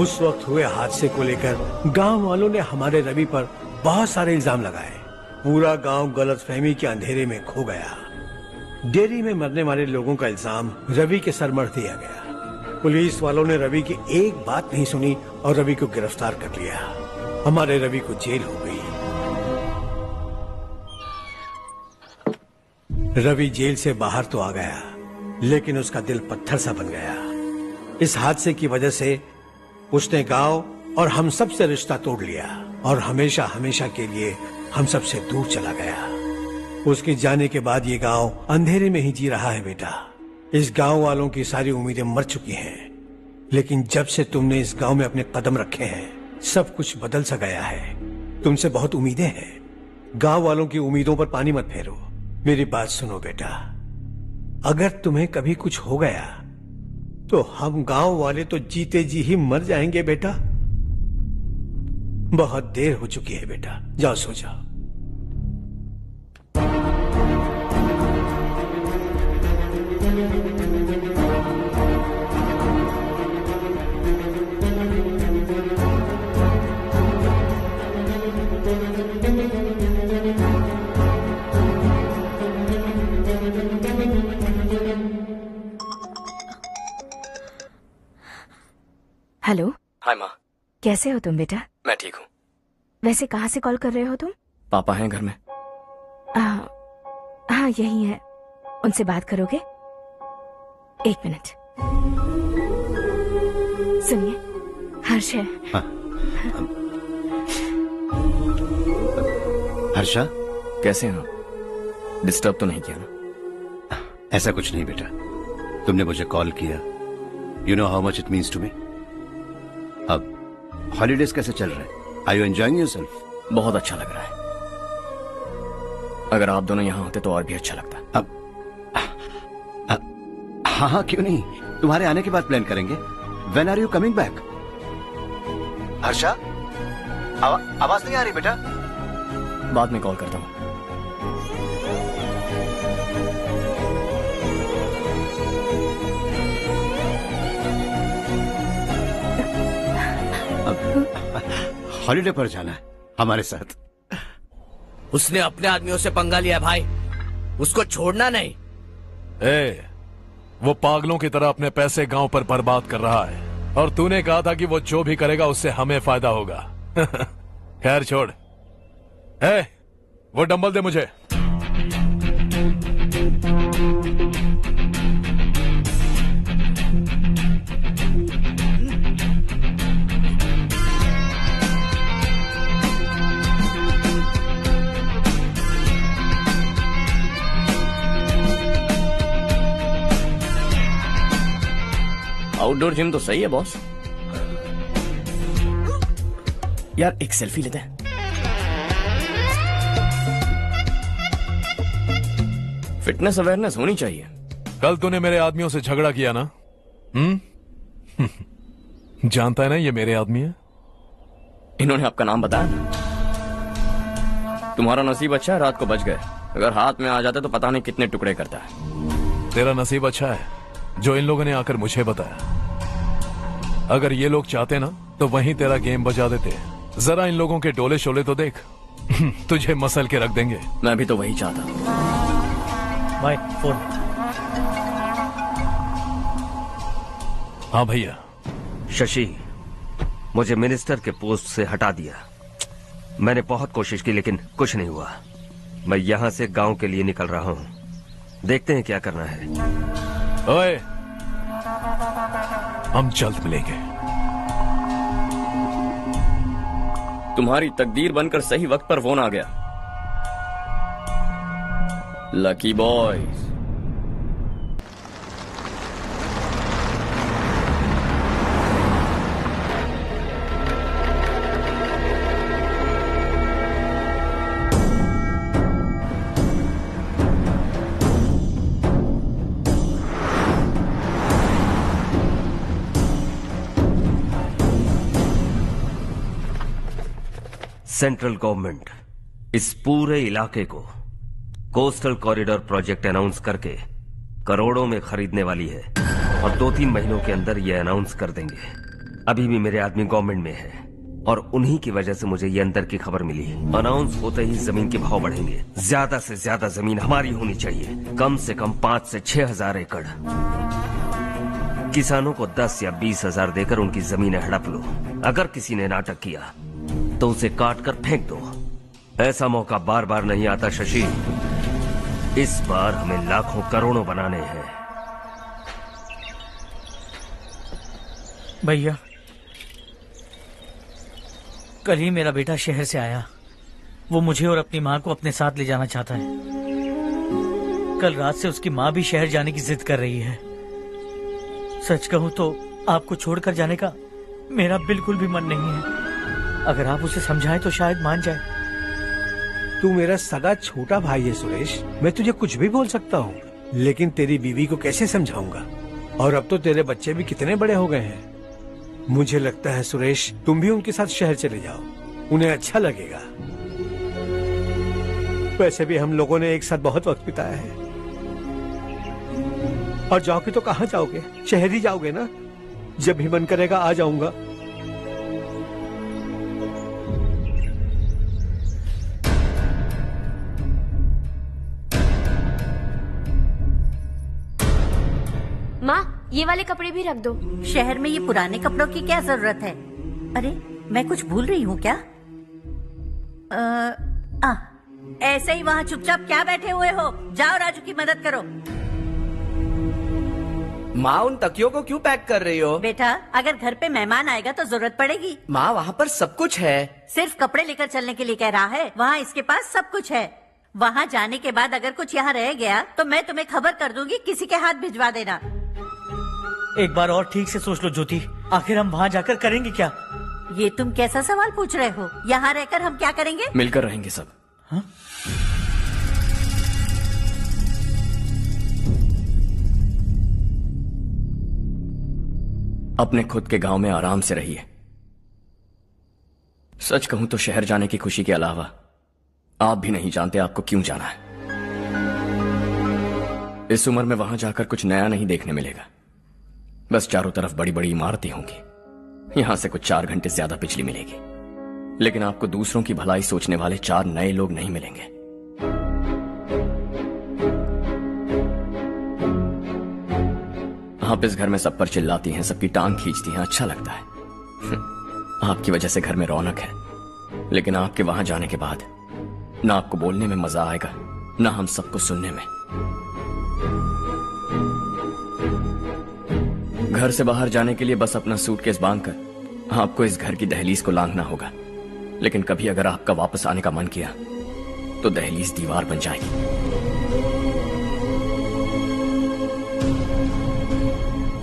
उस वक्त हुए हादसे को लेकर गांव वालों ने हमारे रवि पर बहुत सारे इल्जाम लगाए। पूरा गांव गलतफहमी के अंधेरे में खो गया। डेयरी में मरने वाले लोगों का इल्जाम रवि के सर मढ़ दिया गया। पुलिस वालों ने रवि की एक बात नहीं सुनी और रवि को गिरफ्तार कर लिया। हमारे रवि को जेल हो गई। रवि जेल से बाहर तो आ गया, लेकिन उसका दिल पत्थर सा बन गया। इस हादसे की वजह से उसने गांव और हम सब से रिश्ता तोड़ लिया और हमेशा हमेशा के लिए हम सब से दूर चला गया। उसके जाने के बाद ये गांव अंधेरे में ही जी रहा है बेटा। इस गांव वालों की सारी उम्मीदें मर चुकी हैं, लेकिन जब से तुमने इस गांव में अपने कदम रखे हैं सब कुछ बदल सा गया है। तुमसे बहुत उम्मीदें हैं। गांव वालों की उम्मीदों पर पानी मत फेरो। मेरी बात सुनो बेटा, अगर तुम्हें कभी कुछ हो गया तो हम गांव वाले तो जीते जी ही मर जाएंगे बेटा। बहुत देर हो चुकी है बेटा, जाओ सो जाओ। हेलो। हाय माँ। कैसे हो तुम बेटा? मैं ठीक हूँ। वैसे कहाँ से कॉल कर रहे हो तुम? पापा हैं घर में। हाँ यही है। उनसे बात करोगे? एक मिनट। सुनिए, हर्ष है। हर्षा, कैसे हैं आप? डिस्टर्ब तो नहीं किया ना? ऐसा कुछ नहीं बेटा, तुमने मुझे कॉल किया। You know how much it means to me. अब हॉलीडेज कैसे चल रहे हैं? Are you enjoying yourself? बहुत अच्छा लग रहा है। अगर आप दोनों यहाँ होते तो और भी अच्छा लगता। अब हाँ हाँ क्यों नहीं, तुम्हारे आने के बाद प्लान करेंगे। When are you coming back? Harsha, आवाज नहीं आ रही बेटा। बाद में कॉल करता हूँ। हॉलीडे पर जाना है हमारे साथ। उसने अपने आदमियों से पंगा लिया भाई, उसको छोड़ना नहीं। वो पागलों की तरह अपने पैसे गांव पर बर्बाद कर रहा है और तूने कहा था कि वो जो भी करेगा उससे हमें फायदा होगा। खैर छोड़। वो डंबल दे मुझे। आउटडोर जिम तो सही है बॉस। यार एक सेल्फी लेते हैं। फिटनेस अवेयरनेस होनी चाहिए। कल तूने मेरे आदमियों से झगड़ा किया ना? जानता है ना ये मेरे आदमी है। इन्होंने आपका नाम बताया? तुम्हारा नसीब अच्छा है रात को बच गए, अगर हाथ में आ जाते तो पता नहीं कितने टुकड़े करता है। तेरा नसीब अच्छा है जो इन लोगों ने आकर मुझे बताया। अगर ये लोग चाहते ना तो वहीं तेरा गेम बजा देते। जरा इन लोगों के डोले शोले तो देख। तुझे मसल के रख देंगे। मैं भी तो वही चाहता। भाई फोन। हाँ भैया। शशि, मुझे मिनिस्टर के पोस्ट से हटा दिया। मैंने बहुत कोशिश की लेकिन कुछ नहीं हुआ। मैं यहाँ से गांव के लिए निकल रहा हूँ। देखते हैं क्या करना है। ओए, हम जल्द मिलेंगे। तुम्हारी तकदीर बनकर सही वक्त पर फोन आ गया। Lucky boys. सेंट्रल गवर्नमेंट इस पूरे इलाके को कोस्टल कॉरिडोर प्रोजेक्ट अनाउंस करके करोड़ों में खरीदने वाली है और 2-3 महीनों के अंदर ये अनाउंस कर देंगे। अभी भी मेरे आदमी गवर्नमेंट में है और उन्हीं की वजह से मुझे ये अंदर की खबर मिली। अनाउंस होते ही जमीन के भाव बढ़ेंगे। ज्यादा से ज्यादा जमीन हमारी होनी चाहिए, कम से कम 5 से 6 हजार एकड़। किसानों को 10 या 20 हजार देकर उनकी जमीनें हड़प लो। अगर किसी ने नाटक किया तो उसे काट कर फेंक दो। ऐसा मौका बार बार नहीं आता शशि। इस बार हमें लाखों करोड़ों बनाने हैं। भैया, कल ही मेरा बेटा शहर से आया। वो मुझे और अपनी माँ को अपने साथ ले जाना चाहता है। कल रात से उसकी माँ भी शहर जाने की जिद कर रही है। सच कहूँ तो आपको छोड़कर जाने का मेरा बिल्कुल भी मन नहीं है। अगर आप उसे समझाएं तो शायद मान जाए। तू मेरा सगा छोटा भाई है सुरेश, मैं तुझे कुछ भी बोल सकता हूँ, लेकिन तेरी बीवी को कैसे समझाऊंगा? और अब तो तेरे बच्चे भी कितने बड़े हो गए हैं। मुझे लगता है सुरेश, तुम भी उनके साथ शहर चले जाओ, उन्हें अच्छा लगेगा। वैसे भी हम लोगों ने एक साथ बहुत वक्त बिताया है। और जाओगे तो कहाँ जाओगे? शहर ही जाओगे ना? जब भी मन करेगा आ जाऊंगा। माँ, ये वाले कपड़े भी रख दो। शहर में ये पुराने कपड़ों की क्या जरूरत है? अरे मैं कुछ भूल रही हूँ क्या? ऐसे ही वहाँ चुपचाप क्या बैठे हुए हो? जाओ राजू की मदद करो। माँ, उन तकियों को क्यों पैक कर रही हो? बेटा, अगर घर पे मेहमान आएगा तो जरूरत पड़ेगी। माँ, वहाँ पर सब कुछ है। सिर्फ कपड़े लेकर चलने के लिए कह रहा है? वहाँ इसके पास सब कुछ है। वहाँ जाने के बाद अगर कुछ यहाँ रह गया तो मैं तुम्हें खबर कर दूंगी, किसी के हाथ भिजवा देना। एक बार और ठीक से सोच लो ज्योति, आखिर हम वहाँ जाकर करेंगे क्या? ये तुम कैसा सवाल पूछ रहे हो? यहाँ रहकर हम क्या करेंगे? मिलकर रहेंगे सब। हाँ? अपने खुद के गांव में आराम से रहिए। सच कहूं तो शहर जाने की खुशी के अलावा आप भी नहीं जानते आपको क्यों जाना है। इस उम्र में वहां जाकर कुछ नया नहीं देखने मिलेगा। बस चारों तरफ बड़ी बड़ी इमारतें होंगी। यहां से कुछ 4 घंटे ज्यादा बिजली मिलेगी, लेकिन आपको दूसरों की भलाई सोचने वाले 4 नए लोग नहीं मिलेंगे। आप इस घर में सब पर चिल्लाती हैं, सबकी टांग खींचती हैं, अच्छा लगता है। आपकी वजह से घर में रौनक है, लेकिन आपके वहां जाने के बाद ना आपको बोलने में मजा आएगा, ना हम सबको सुनने में। घर से बाहर जाने के लिए बस अपना सूटकेस बांधकर आपको इस घर की दहलीज को लांघना होगा, लेकिन कभी अगर आपका वापस आने का मन किया तो दहलीज दीवार बन जाएगी।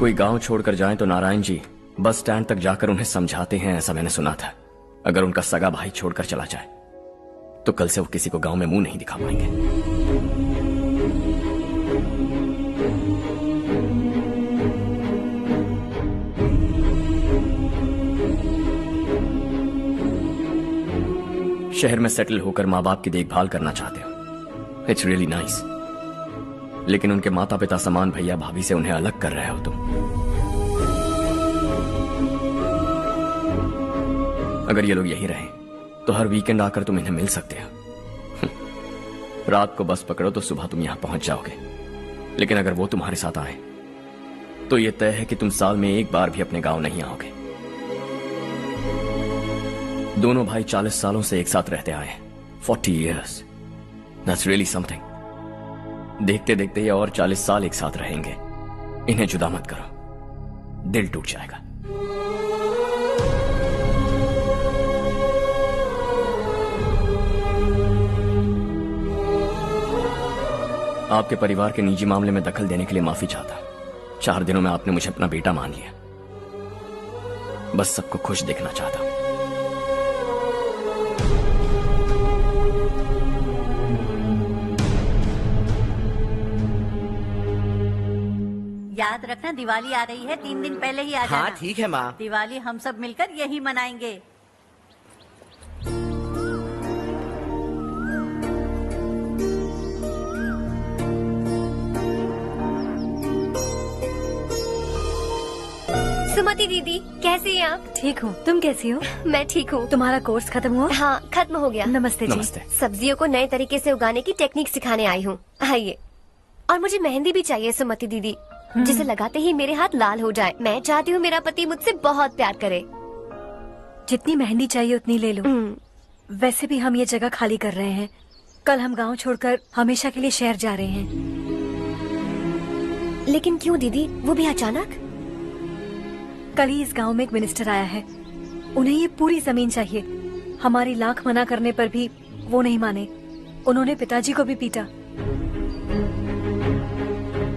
कोई गांव छोड़कर जाए तो नारायण जी बस स्टैंड तक जाकर उन्हें समझाते हैं, ऐसा मैंने सुना था। अगर उनका सगा भाई छोड़कर चला जाए तो कल से वो किसी को गांव में मुंह नहीं दिखा पाएंगे। शहर में सेटल होकर माँ बाप की देखभाल करना चाहते हो, इट्स रियली नाइस। लेकिन उनके माता पिता समान भैया भाभी से उन्हें अलग कर रहे हो तुम। अगर ये लोग यही रहे तो हर वीकेंड आकर तुम इन्हें मिल सकते हो। रात को बस पकड़ो तो सुबह तुम यहां पहुंच जाओगे। लेकिन अगर वो तुम्हारे साथ आए तो ये तय है कि तुम साल में एक बार भी अपने गांव नहीं आओगे। दोनों भाई 40 सालों से एक साथ रहते आए, 40 years, that's really something। देखते देखते ये और 40 साल एक साथ रहेंगे। इन्हें जुदा मत करो, दिल टूट जाएगा। आपके परिवार के निजी मामले में दखल देने के लिए माफी चाहता। 4 दिनों में आपने मुझे अपना बेटा मान लिया। बस सबको खुश देखना चाहता। याद रखना दिवाली आ रही है, 3 दिन पहले ही आ जाना। हाँ ठीक है माँ। दिवाली हम सब मिलकर यही मनाएंगे। सुमति दीदी, कैसी हैं आप? ठीक हूँ, तुम कैसी हो? मैं ठीक हूँ। तुम्हारा कोर्स खत्म हुआ? हाँ, खत्म हो गया। नमस्ते जी। नमस्ते। सब्जियों को नए तरीके से उगाने की टेक्निक सिखाने आई हूँ। आइए। और मुझे मेहंदी भी चाहिए सुमति दीदी, जिसे लगाते ही मेरे हाथ लाल हो जाए। मैं चाहती हूँ मेरा पति मुझसे बहुत प्यार करे। जितनी मेहंदी चाहिए उतनी ले लो। वैसे भी हम ये जगह खाली कर रहे हैं। कल हम गांव छोड़कर हमेशा के लिए शहर जा रहे हैं। लेकिन क्यों दीदी, वो भी अचानक? कल ही इस गांव में एक मिनिस्टर आया है, उन्हें ये पूरी जमीन चाहिए। हमारी लाख मना करने पर भी वो नहीं माने। उन्होंने पिताजी को भी पीटा।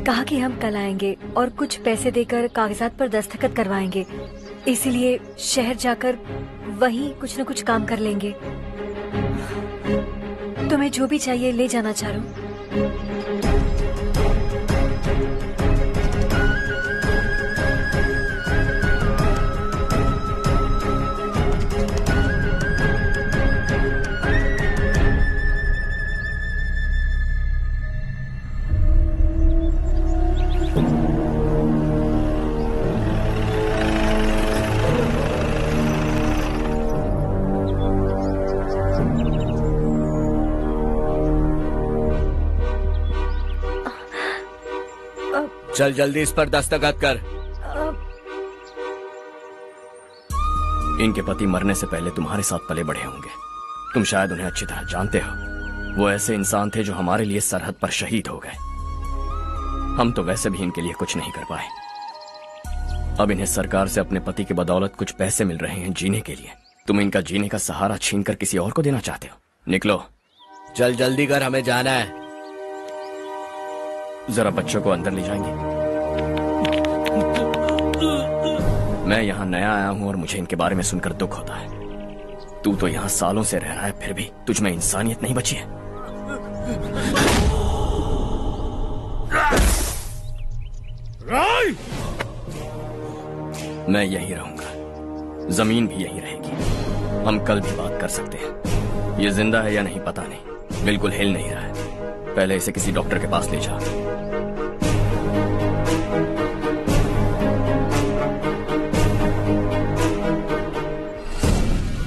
कहा कि हम कल आएंगे और कुछ पैसे देकर कागजात पर दस्तखत करवाएंगे। इसीलिए शहर जाकर वहीं कुछ न कुछ काम कर लेंगे। तुम्हें जो भी चाहिए ले जाना चारू। चल जल्दी इस पर दस्तखत कर। इनके पति मरने से पहले तुम्हारे साथ पले बढ़े होंगे। तुम शायद उन्हें अच्छी तरह जानते हो। वो ऐसे इंसान थे जो हमारे लिए सरहद पर शहीद हो गए। हम तो वैसे भी इनके लिए कुछ नहीं कर पाए। अब इन्हें सरकार से अपने पति की बदौलत कुछ पैसे मिल रहे हैं जीने के लिए। तुम इनका जीने का सहारा छीनकर किसी और को देना चाहते हो? निकलो। चल जल्दी कर, हमें जाना है। जरा बच्चों को अंदर ले जाएंगे? मैं यहाँ नया आया हूँ और मुझे इनके बारे में सुनकर दुख होता है। तू तो यहाँ सालों से रह रहा है, फिर भी तुझ में इंसानियत नहीं बची है। मैं यहीं रहूंगा, जमीन भी यहीं रहेगी। हम कल भी बात कर सकते हैं। ये जिंदा है या नहीं पता नहीं, बिल्कुल हिल नहीं रहा है। पहले इसे किसी डॉक्टर के पास ले जा।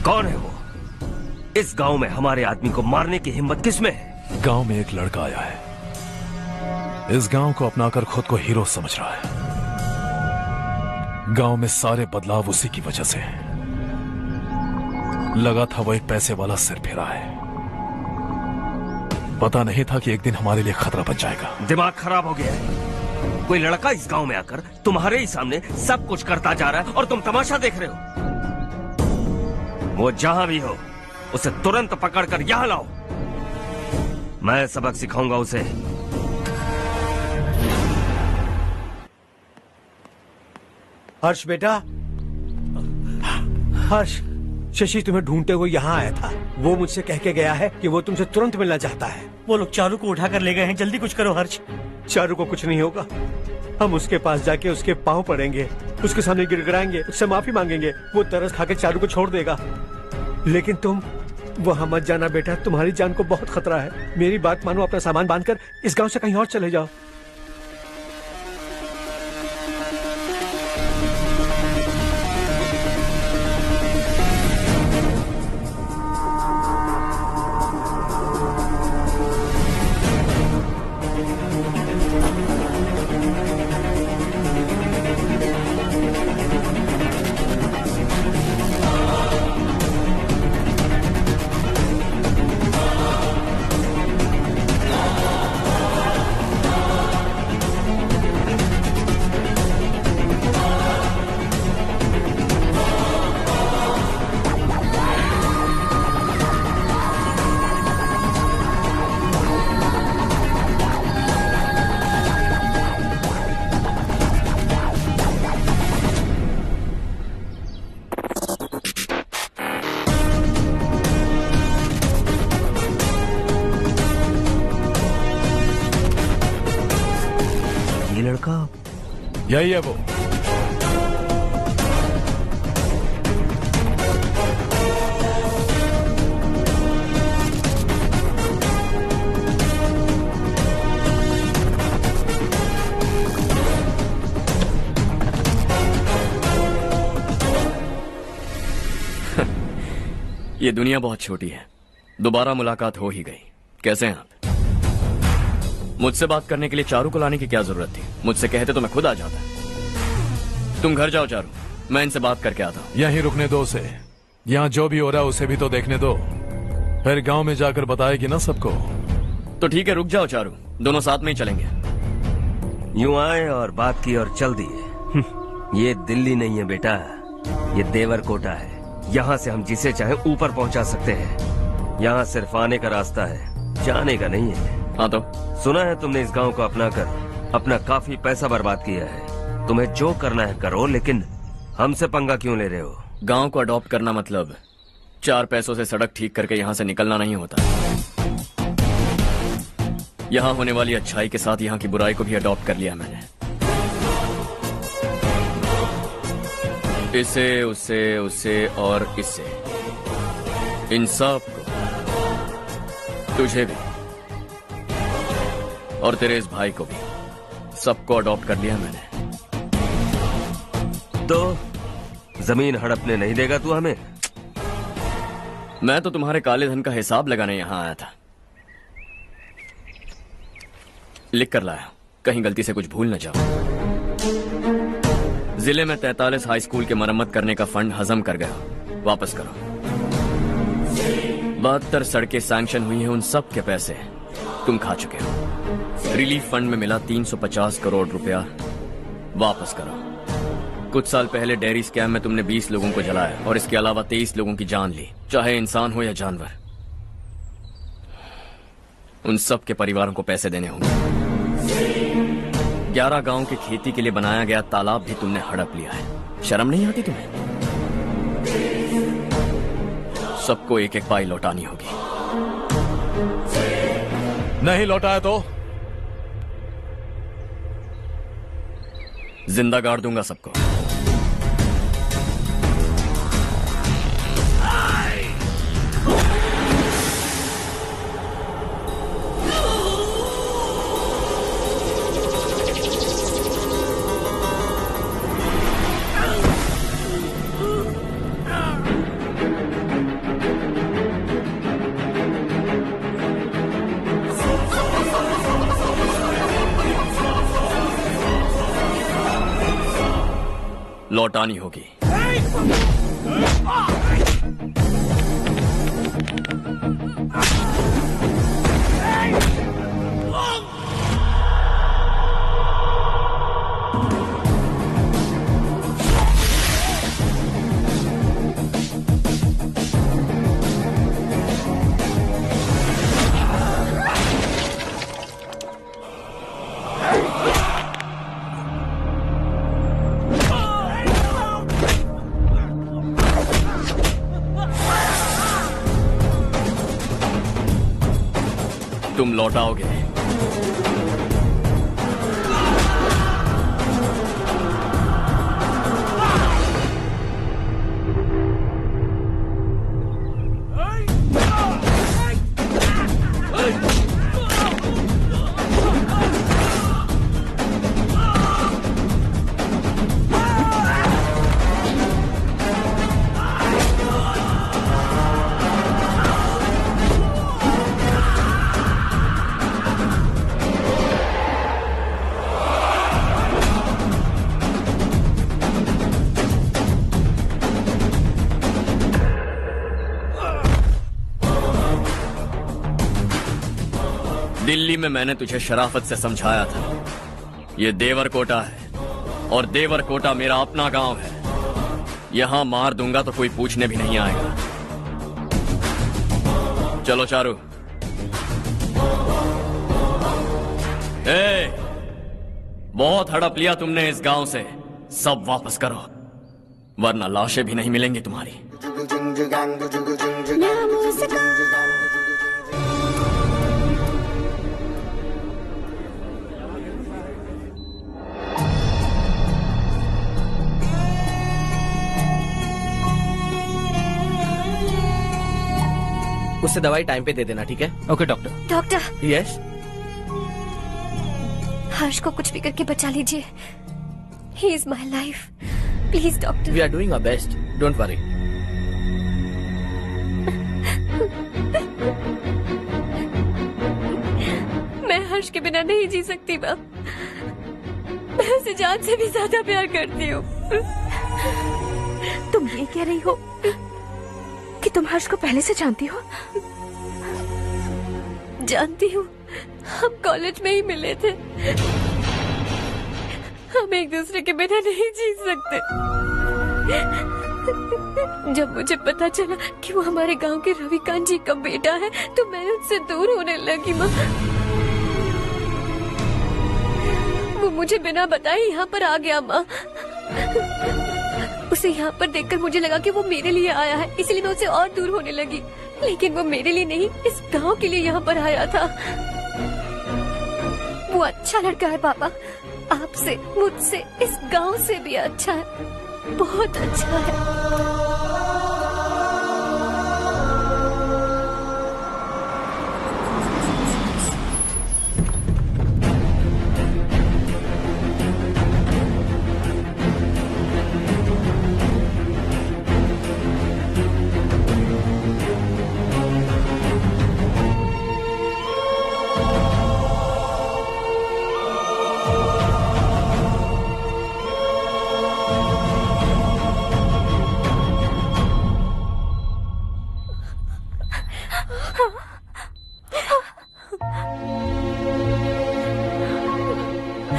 कौन है वो? इस गांव में हमारे आदमी को मारने की हिम्मत किसमें है? गांव में एक लड़का आया है, इस गांव को अपनाकर खुद को हीरो समझ रहा है। गांव में सारे बदलाव उसी की वजह से हैं। लगा था वो एक पैसे वाला सिर फेरा है। पता नहीं था कि एक दिन हमारे लिए खतरा बन जाएगा। दिमाग खराब हो गया है। कोई लड़का इस गांव में आकर तुम्हारे ही सामने सब कुछ करता जा रहा है और तुम तमाशा देख रहे हो। वो जहां भी हो उसे तुरंत पकड़कर यहां लाओ। मैं सबक सिखाऊंगा उसे। हर्ष बेटा, हर्ष, शशि तुम्हें ढूंढते हुए यहाँ आया था। वो मुझसे कह के गया है कि वो तुमसे तुरंत मिलना चाहता है। वो लोग चारू को उठाकर ले गए हैं, जल्दी कुछ करो हर्ष। चारू को कुछ नहीं होगा, हम उसके पास जाके उसके पांव पड़ेंगे, उसके सामने गिड़गिड़ाएंगे, उससे माफी मांगेंगे। वो तरस खा के चारू को छोड़ देगा। लेकिन तुम वहां मत जाना बेटा, तुम्हारी जान को बहुत खतरा है। मेरी बात मानो, अपना सामान बांधकर इस गांव से कहीं और चले जाओ। यही है वो। ये दुनिया बहुत छोटी है, दोबारा मुलाकात हो ही गई। कैसे हैं आप? मुझसे बात करने के लिए चारू को लाने की क्या जरूरत थी? मुझसे कहते तो मैं खुद आ जाता। तुम घर जाओ चारू, मैं इनसे बात करके आता हूँ। यहीं रुकने दो उसे, यहाँ जो भी हो रहा है उसे भी तो देखने दो, फिर गांव में जाकर बताएगी ना सबको। तो ठीक है, रुक जाओ चारू, दोनों साथ में ही चलेंगे। यूं आए और बात की और चल दिए। ये दिल्ली नहीं है बेटा, ये देवरकोटा है। यहाँ से हम जिसे चाहे ऊपर पहुँचा सकते हैं। यहाँ सिर्फ आने का रास्ता है, जाने का नहीं है। हाँ तो सुना है तुमने इस गांव को अपना कर अपना काफी पैसा बर्बाद किया है। तुम्हें जो करना है करो, लेकिन हमसे पंगा क्यों ले रहे हो? गांव को अडॉप्ट करना मतलब 4 पैसों से सड़क ठीक करके यहाँ से निकलना नहीं होता। यहाँ होने वाली अच्छाई के साथ यहाँ की बुराई को भी अडॉप्ट कर लिया मैंने। इसे, उसे, उसे और इससे, इन सब को, तुझे भी और तेरे इस भाई को भी, सबको अडॉप्ट कर लिया मैंने। तो जमीन हड़पने नहीं देगा तू हमें? मैं तो तुम्हारे काले धन का हिसाब लगाने यहाँ आया था। लिख कर लाया, कहीं गलती से कुछ भूल न जाओ। जिले में 43 हाई स्कूल के मरम्मत करने का फंड हजम कर गया, वापस करो। 72 सड़कें सैंक्शन हुई हैं, उन सब के पैसे तुम खा चुके हो। रिलीफ फंड में मिला 350 करोड़ रुपया, वापस करो। कुछ साल पहले डेयरी स्कैम में तुमने 20 लोगों को जलाया और इसके अलावा 23 लोगों की जान ली, चाहे इंसान हो या जानवर। उन सब के परिवारों को पैसे देने होंगे। 11 गांव की खेती के लिए बनाया गया तालाब भी तुमने हड़प लिया है। शर्म नहीं आती तुम्हें? सबको एक एक पाई लौटानी होगी। नहीं लौटाया तो जिंदा गाड़ दूंगा सबको। लौटानी होगी। तुम लौटाओगे। दिल्ली में मैंने तुझे शराफत से समझाया था, ये देवरकोटा है और देवरकोटा मेरा अपना गांव है। यहां मार दूंगा तो कोई पूछने भी नहीं आएगा। चलो चारू। बहुत हड़प लिया तुमने इस गांव से, सब वापस करो वरना लाशें भी नहीं मिलेंगी तुम्हारी। उससे दवाई टाइम पे दे देना, ठीक है? Okay doctor. Doctor. Yes. Harsh को कुछ भी करके बचा लीजिए। He is my life, please doctor. We are doing our best, don't worry. मैं हर्ष के बिना नहीं जी सकती माँ। मैं उसे जान से भी ज्यादा प्यार करती हूँ। तुम ये कह रही हो कि तुम हर्ष को पहले से जानती हो? जानती हूँ, हम कॉलेज में ही मिले थे। हम एक दूसरे के बिना नहीं जी सकते। जब मुझे पता चला कि वो हमारे गांव के रविकांत जी का बेटा है तो मैं उससे दूर होने लगी माँ। वो मुझे बिना बताए यहाँ पर आ गया माँ। उसे यहाँ पर देखकर मुझे लगा कि वो मेरे लिए आया है, इसलिए मैं उससे और दूर होने लगी। लेकिन वो मेरे लिए नहीं, इस गांव के लिए यहाँ पर आया था। वो अच्छा लड़का है पापा, आपसे, मुझसे, इस गांव से भी अच्छा है, बहुत अच्छा है।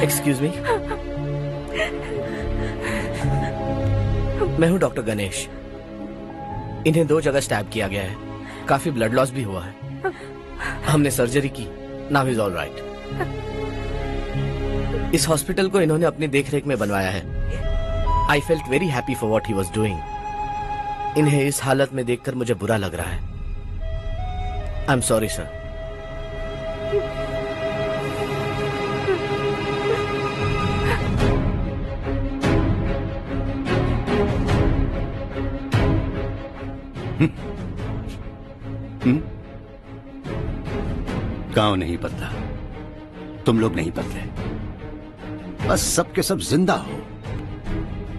एक्सक्यूज मी, मैं हूं डॉक्टर गणेश। इन्हें 2 जगह स्टैब किया गया है, काफी ब्लड लॉस भी हुआ है। हमने सर्जरी की, नाउ इज ऑल राइट। इस हॉस्पिटल को इन्होंने अपनी देखरेख में बनवाया है। I felt very happy for what he was doing. इन्हें इस हालत में देखकर मुझे बुरा लग रहा है। I am sorry sir. गांव नहीं बदला, तुम लोग नहीं बदले, बस सबके सब जिंदा हो,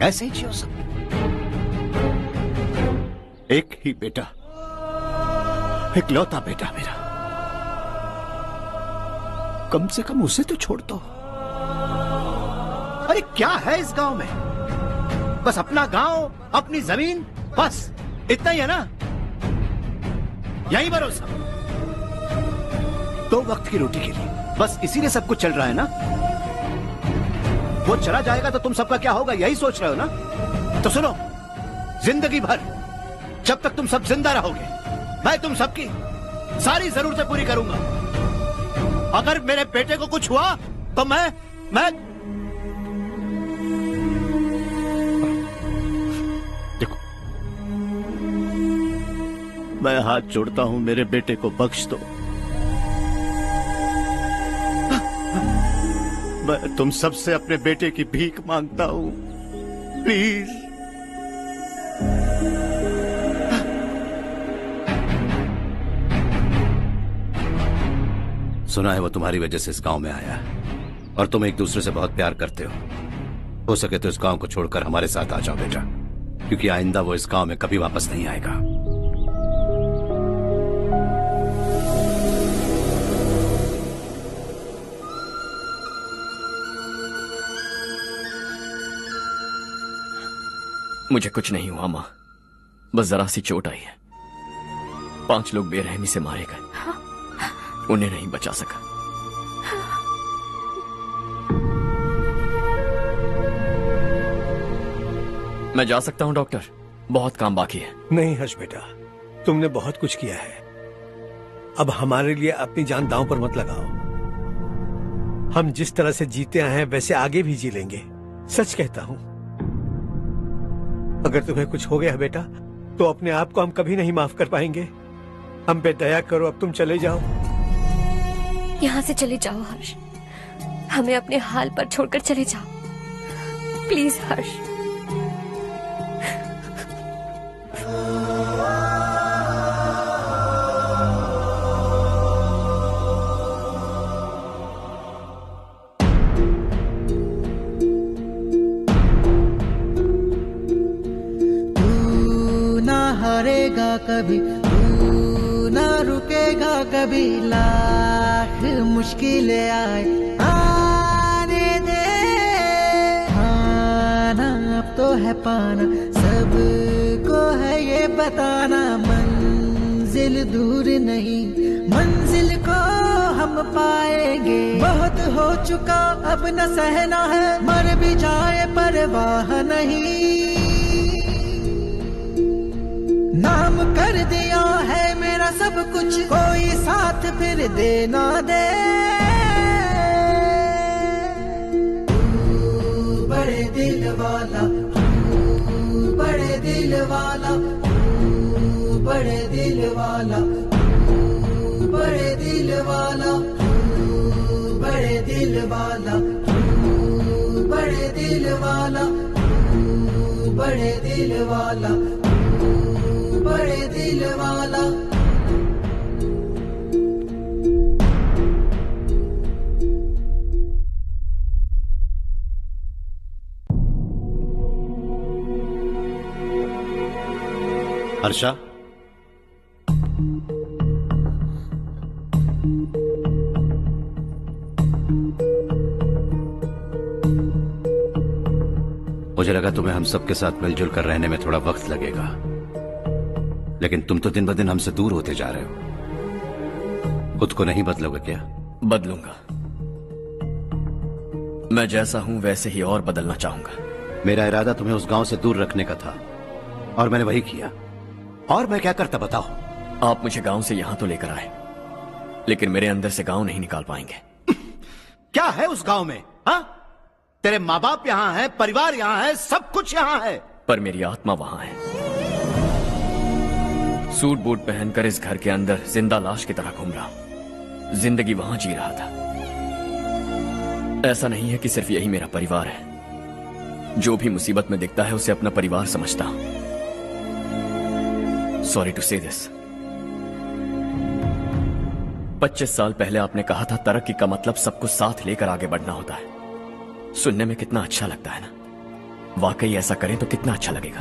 ऐसे ही जियो सब। एक ही बेटा, इकलौता बेटा मेरा, कम से कम उसे तो छोड़ दो। अरे क्या है इस गांव में? बस अपना गांव, अपनी जमीन, बस इतना ही है ना? यही भरोसा 2 वक्त की रोटी के लिए, बस इसीलिए सब कुछ चल रहा है ना? वो चला जाएगा तो तुम सबका क्या होगा, यही सोच रहे हो ना? तो सुनो, जिंदगी भर जब तक तुम सब जिंदा रहोगे, मैं तुम सबकी सारी जरूरतें पूरी करूंगा। अगर मेरे बेटे को कुछ हुआ तो मैं देखो, मैं हाथ जोड़ता हूं, मेरे बेटे को बख्श दो। मैं तुम सबसे अपने बेटे की भीख मांगता हूं, प्लीज। सुना है वो तुम्हारी वजह से इस गांव में आया है और तुम एक दूसरे से बहुत प्यार करते हो सके तो इस गांव को छोड़कर हमारे साथ आ जाओ बेटा, क्योंकि आइंदा वो इस गांव में कभी वापस नहीं आएगा। मुझे कुछ नहीं हुआ माँ, बस जरा सी चोट आई है। 5 लोग बेरहमी से मारे गए, उन्हें नहीं बचा सका। मैं जा सकता हूं डॉक्टर, बहुत काम बाकी है। नहीं हर्ष बेटा, तुमने बहुत कुछ किया है, अब हमारे लिए अपनी जान दांव पर मत लगाओ। हम जिस तरह से जीते आए हैं वैसे आगे भी जी लेंगे, सच कहता हूं। अगर तुम्हें कुछ हो गया बेटा तो अपने आप को हम कभी नहीं माफ कर पाएंगे। हम पे दया करो, अब तुम चले जाओ। यहाँ से चले जाओ हर्ष, हमें अपने हाल पर छोड़कर चले जाओ प्लीज हर्ष। हारेगा कभी, तू ना रुकेगा कभी, लाख मुश्किलें आए आने दे। खाना अब तो है पाना, सबको है ये बताना, मंजिल दूर नहीं, मंजिल को हम पाएंगे। बहुत हो चुका अब न सहना है, मर भी जाए परवाह नहीं। नाम कर दिया है मेरा सब कुछ, कोई साथ फिर देना दे। तू बड़े दिल वाला, तू बड़े दिल वाला, तू बड़े दिल वाला, तू बड़े दिल वाला, तू बड़े दिल वाला, तू बड़े दिल वाला, तू बड़े दिल वाला, बड़े दिल वाला। हर्षा, मुझे लगा तुम्हें हम सबके साथ मिलजुल कर रहने में थोड़ा वक्त लगेगा, लेकिन तुम तो दिन ब दिन हमसे दूर होते जा रहे हो। खुद को नहीं बदलोगे क्या? बदलूंगा, मैं जैसा हूं वैसे ही और बदलना चाहूंगा। मेरा इरादा तुम्हें उस गांव से दूर रखने का था और मैंने वही किया। और मैं क्या करता बताओ? आप मुझे गांव से यहां तो लेकर आए, लेकिन मेरे अंदर से गांव नहीं निकाल पाएंगे। क्या है उस गांव में? हाँ, तेरे माँ बाप यहां है, परिवार यहां है, सब कुछ यहां है, पर मेरी आत्मा वहां है। सूट बूट पहनकर इस घर के अंदर जिंदा लाश की तरह घूम रहा हूं, जिंदगी वहां जी रहा था। ऐसा नहीं है कि सिर्फ यही मेरा परिवार है, जो भी मुसीबत में दिखता है उसे अपना परिवार समझता हूं। सॉरी टू से दिस। 25 साल पहले आपने कहा था तरक्की का मतलब सबको साथ लेकर आगे बढ़ना होता है। सुनने में कितना अच्छा लगता है ना? वाकई ऐसा करें तो कितना अच्छा लगेगा।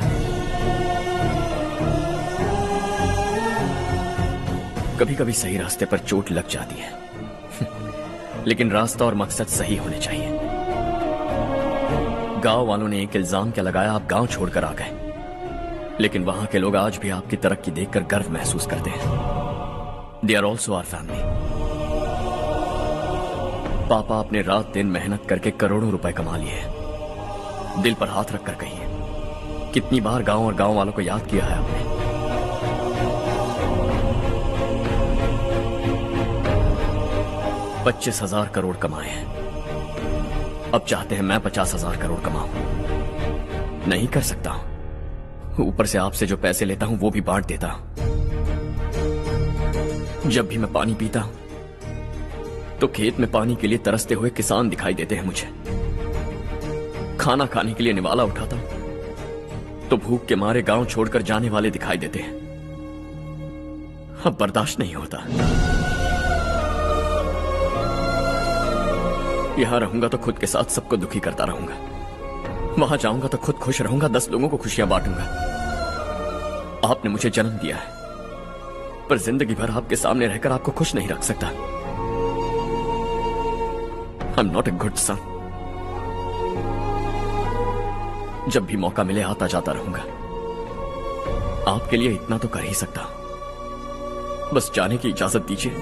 कभी कभी सही रास्ते पर चोट लग जाती है, लेकिन रास्ता और मकसद सही होने चाहिए। गांव वालों ने एक इल्जाम क्या लगाया, आप गांव छोड़कर आ गए, लेकिन वहां के लोग आज भी आपकी तरक्की देखकर गर्व महसूस करते हैं। They are also our family. पापा आपने रात दिन मेहनत करके करोड़ों रुपए कमा लिए हैं। दिल पर हाथ रखकर कहिए, कितनी बार गांव और गांव वालों को याद किया है आपने? 25,000 करोड़ कमाए हैं, अब चाहते हैं मैं 50,000 करोड़ कमाऊं। नहीं कर सकता हूं। ऊपर से आपसे जो पैसे लेता हूं वो भी बांट देता हूं। जब भी मैं पानी पीता हूं तो खेत में पानी के लिए तरसते हुए किसान दिखाई देते हैं मुझे। खाना खाने के लिए निवाला उठाता हूं तो भूख के मारे गांव छोड़कर जाने वाले दिखाई देते हैं। अब बर्दाश्त नहीं होता। यहां रहूंगा तो खुद के साथ सबको दुखी करता रहूंगा, वहां जाऊंगा तो खुद खुश रहूंगा, 10 लोगों को खुशियां बांटूंगा। आपने मुझे जन्म दिया है, पर जिंदगी भर आपके सामने रहकर आपको खुश नहीं रख सकता। I am not a good son. जब भी मौका मिले आता जाता रहूंगा। आपके लिए इतना तो कर ही सकता हूं, बस जाने की इजाजत दीजिए।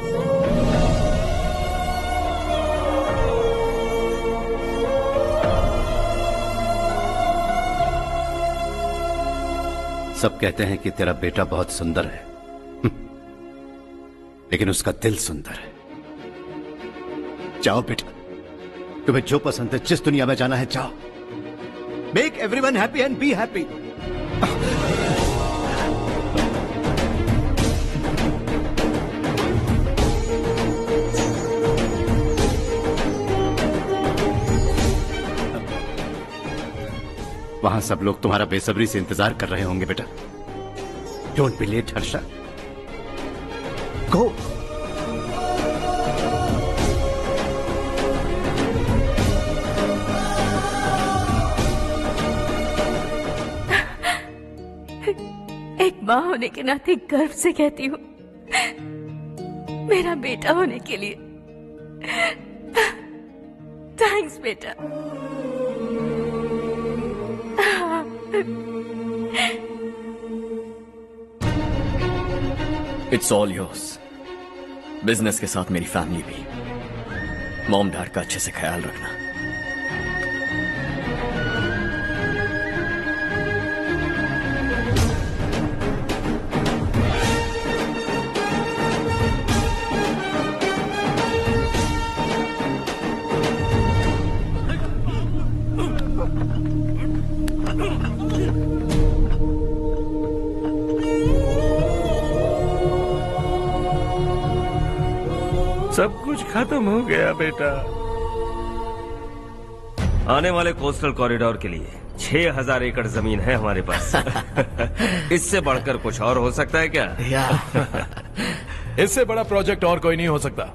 सब कहते हैं कि तेरा बेटा बहुत सुंदर है, लेकिन उसका दिल सुंदर है। जाओ बेटा, तुम्हें जो पसंद है, जिस दुनिया में जाना है जाओ। Make everyone happy and be happy. वहां सब लोग तुम्हारा बेसब्री से इंतजार कर रहे होंगे बेटा। डोंट बी लेट हर्षा, गो। एक माँ होने के नाते गर्व से कहती हूँ, मेरा बेटा होने के लिए थैंक्स बेटा। It's all yours. बिजनेस के साथ मेरी फैमिली भी। मॉम डैड का अच्छे से ख्याल रखना। सब कुछ खत्म हो गया बेटा। आने वाले कोस्टल कॉरिडोर के लिए 6000 एकड़ जमीन है हमारे पास। इससे बढ़कर कुछ और हो सकता है क्या? इससे बड़ा प्रोजेक्ट और कोई नहीं हो सकता।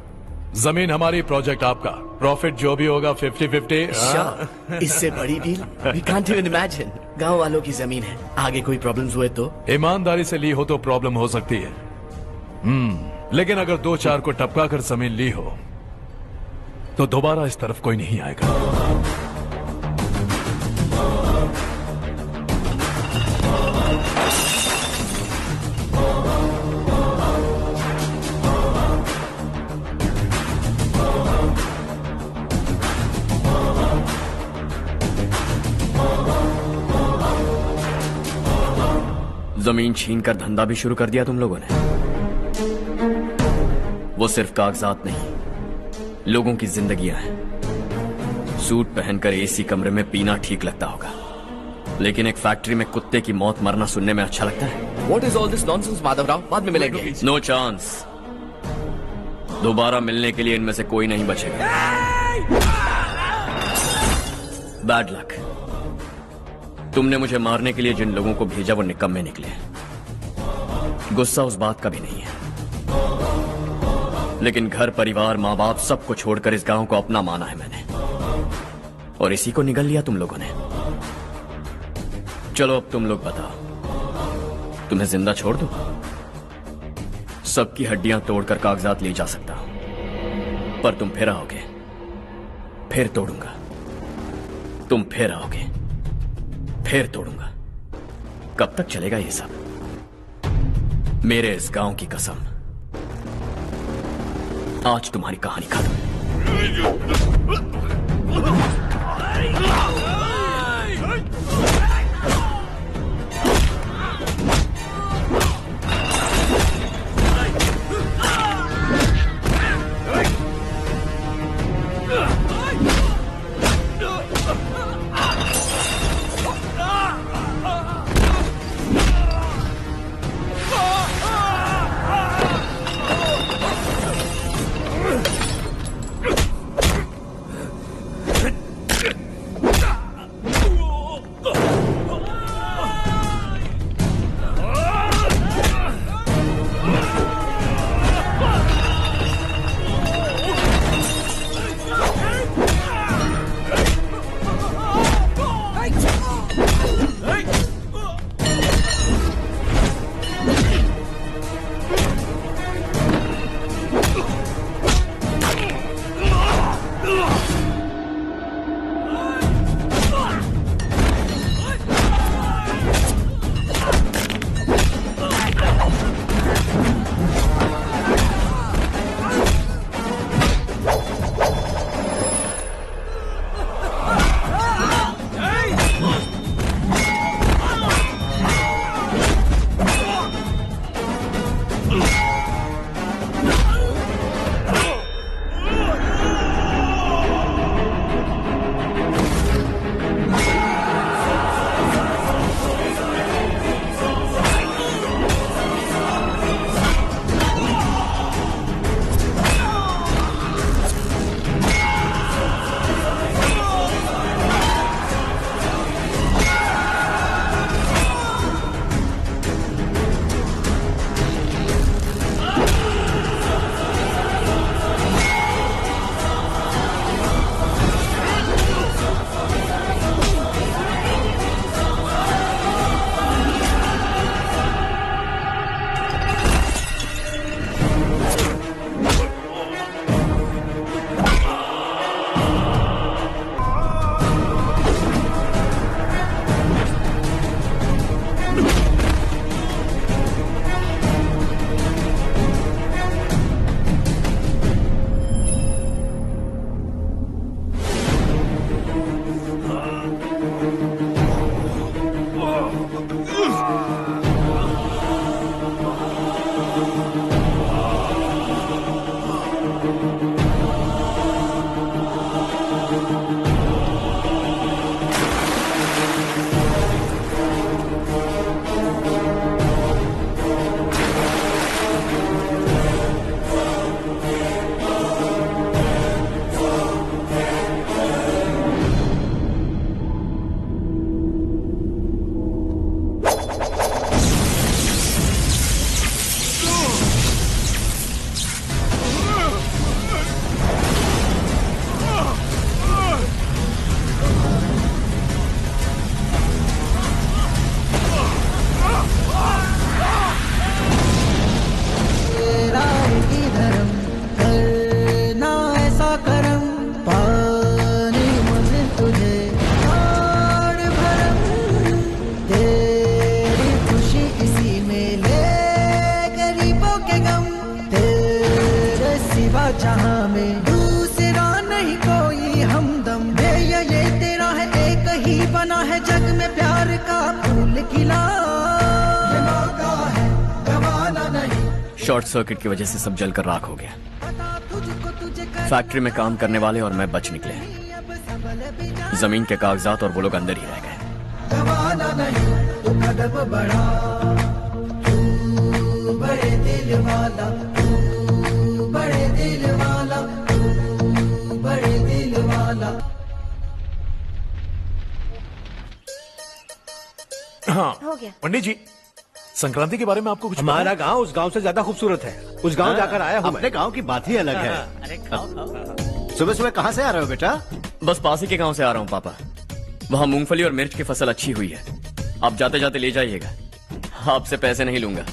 जमीन हमारी, प्रोजेक्ट आपका। प्रॉफिट जो भी होगा 50-50। इससे बड़ी deal we can't even imagine. गांव वालों की जमीन है, आगे कोई प्रॉब्लम्स हुए तो? ईमानदारी से ली हो तो प्रॉब्लम हो सकती है, लेकिन अगर 2-4 को टपका कर जमीन ली हो तो दोबारा इस तरफ कोई नहीं आएगा। जमीन छीनकर धंधा भी शुरू कर दिया तुम लोगों ने। वो सिर्फ कागजात नहीं, लोगों की जिंदगियां हैं। सूट पहनकर एसी कमरे में पीना ठीक लगता होगा, लेकिन एक फैक्ट्री में कुत्ते की मौत मरना सुनने में अच्छा लगता है। What is all this nonsense, Madhavrao? बाद में मिलेंगे। No chance. दोबारा मिलने के लिए इनमें से कोई नहीं बचेगा। Bad luck. तुमने मुझे मारने के लिए जिन लोगों को भेजा वो निकम्मे निकले। गुस्सा उस बात का भी नहीं है, लेकिन घर परिवार माँ बाप सबको छोड़कर इस गांव को अपना माना है मैंने, और इसी को निगल लिया तुम लोगों ने। चलो अब तुम लोग बताओ, तुम्हें जिंदा छोड़ दूं? सबकी हड्डियां तोड़कर कागजात ले जा सकता हूं, पर तुम फिर आओगे, फिर तोड़ूंगा। तुम फिर आओगे, फिर तोड़ूंगा। कब तक चलेगा ये सब? मेरे इस गांव की कसम, आज तुम्हारी कहानी खत्म। मिला, ये मौका है गवाना नहीं। शॉर्ट सर्किट की वजह से सब जलकर राख हो गया। तुझको तुझे कर फैक्ट्री में काम करने वाले और मैं बच निकले। जमीन के कागजात और वो लोग अंदर ही रह गए। गवाना नहीं, तू कदम बढ़ा, तू बड़े दिल वाला, तू बड़े दिल वाला, तू बड़े दिल वाला। हाँ हो गया। पंडित जी, संक्रांति के बारे में आपको कुछ हमारा गांव उस गांव से ज्यादा खूबसूरत है। उस गांव जाकर आया हूँ अपने गांव की बात ही अलग है। अरे खाओ। सुबह सुबह कहाँ से आ रहे हो बेटा? बस पास ही के गांव से आ रहा हूँ पापा। वहाँ मूंगफली और मिर्च की फसल अच्छी हुई है। आप जाते जाते ले जाइएगा, आपसे पैसे नहीं लूंगा।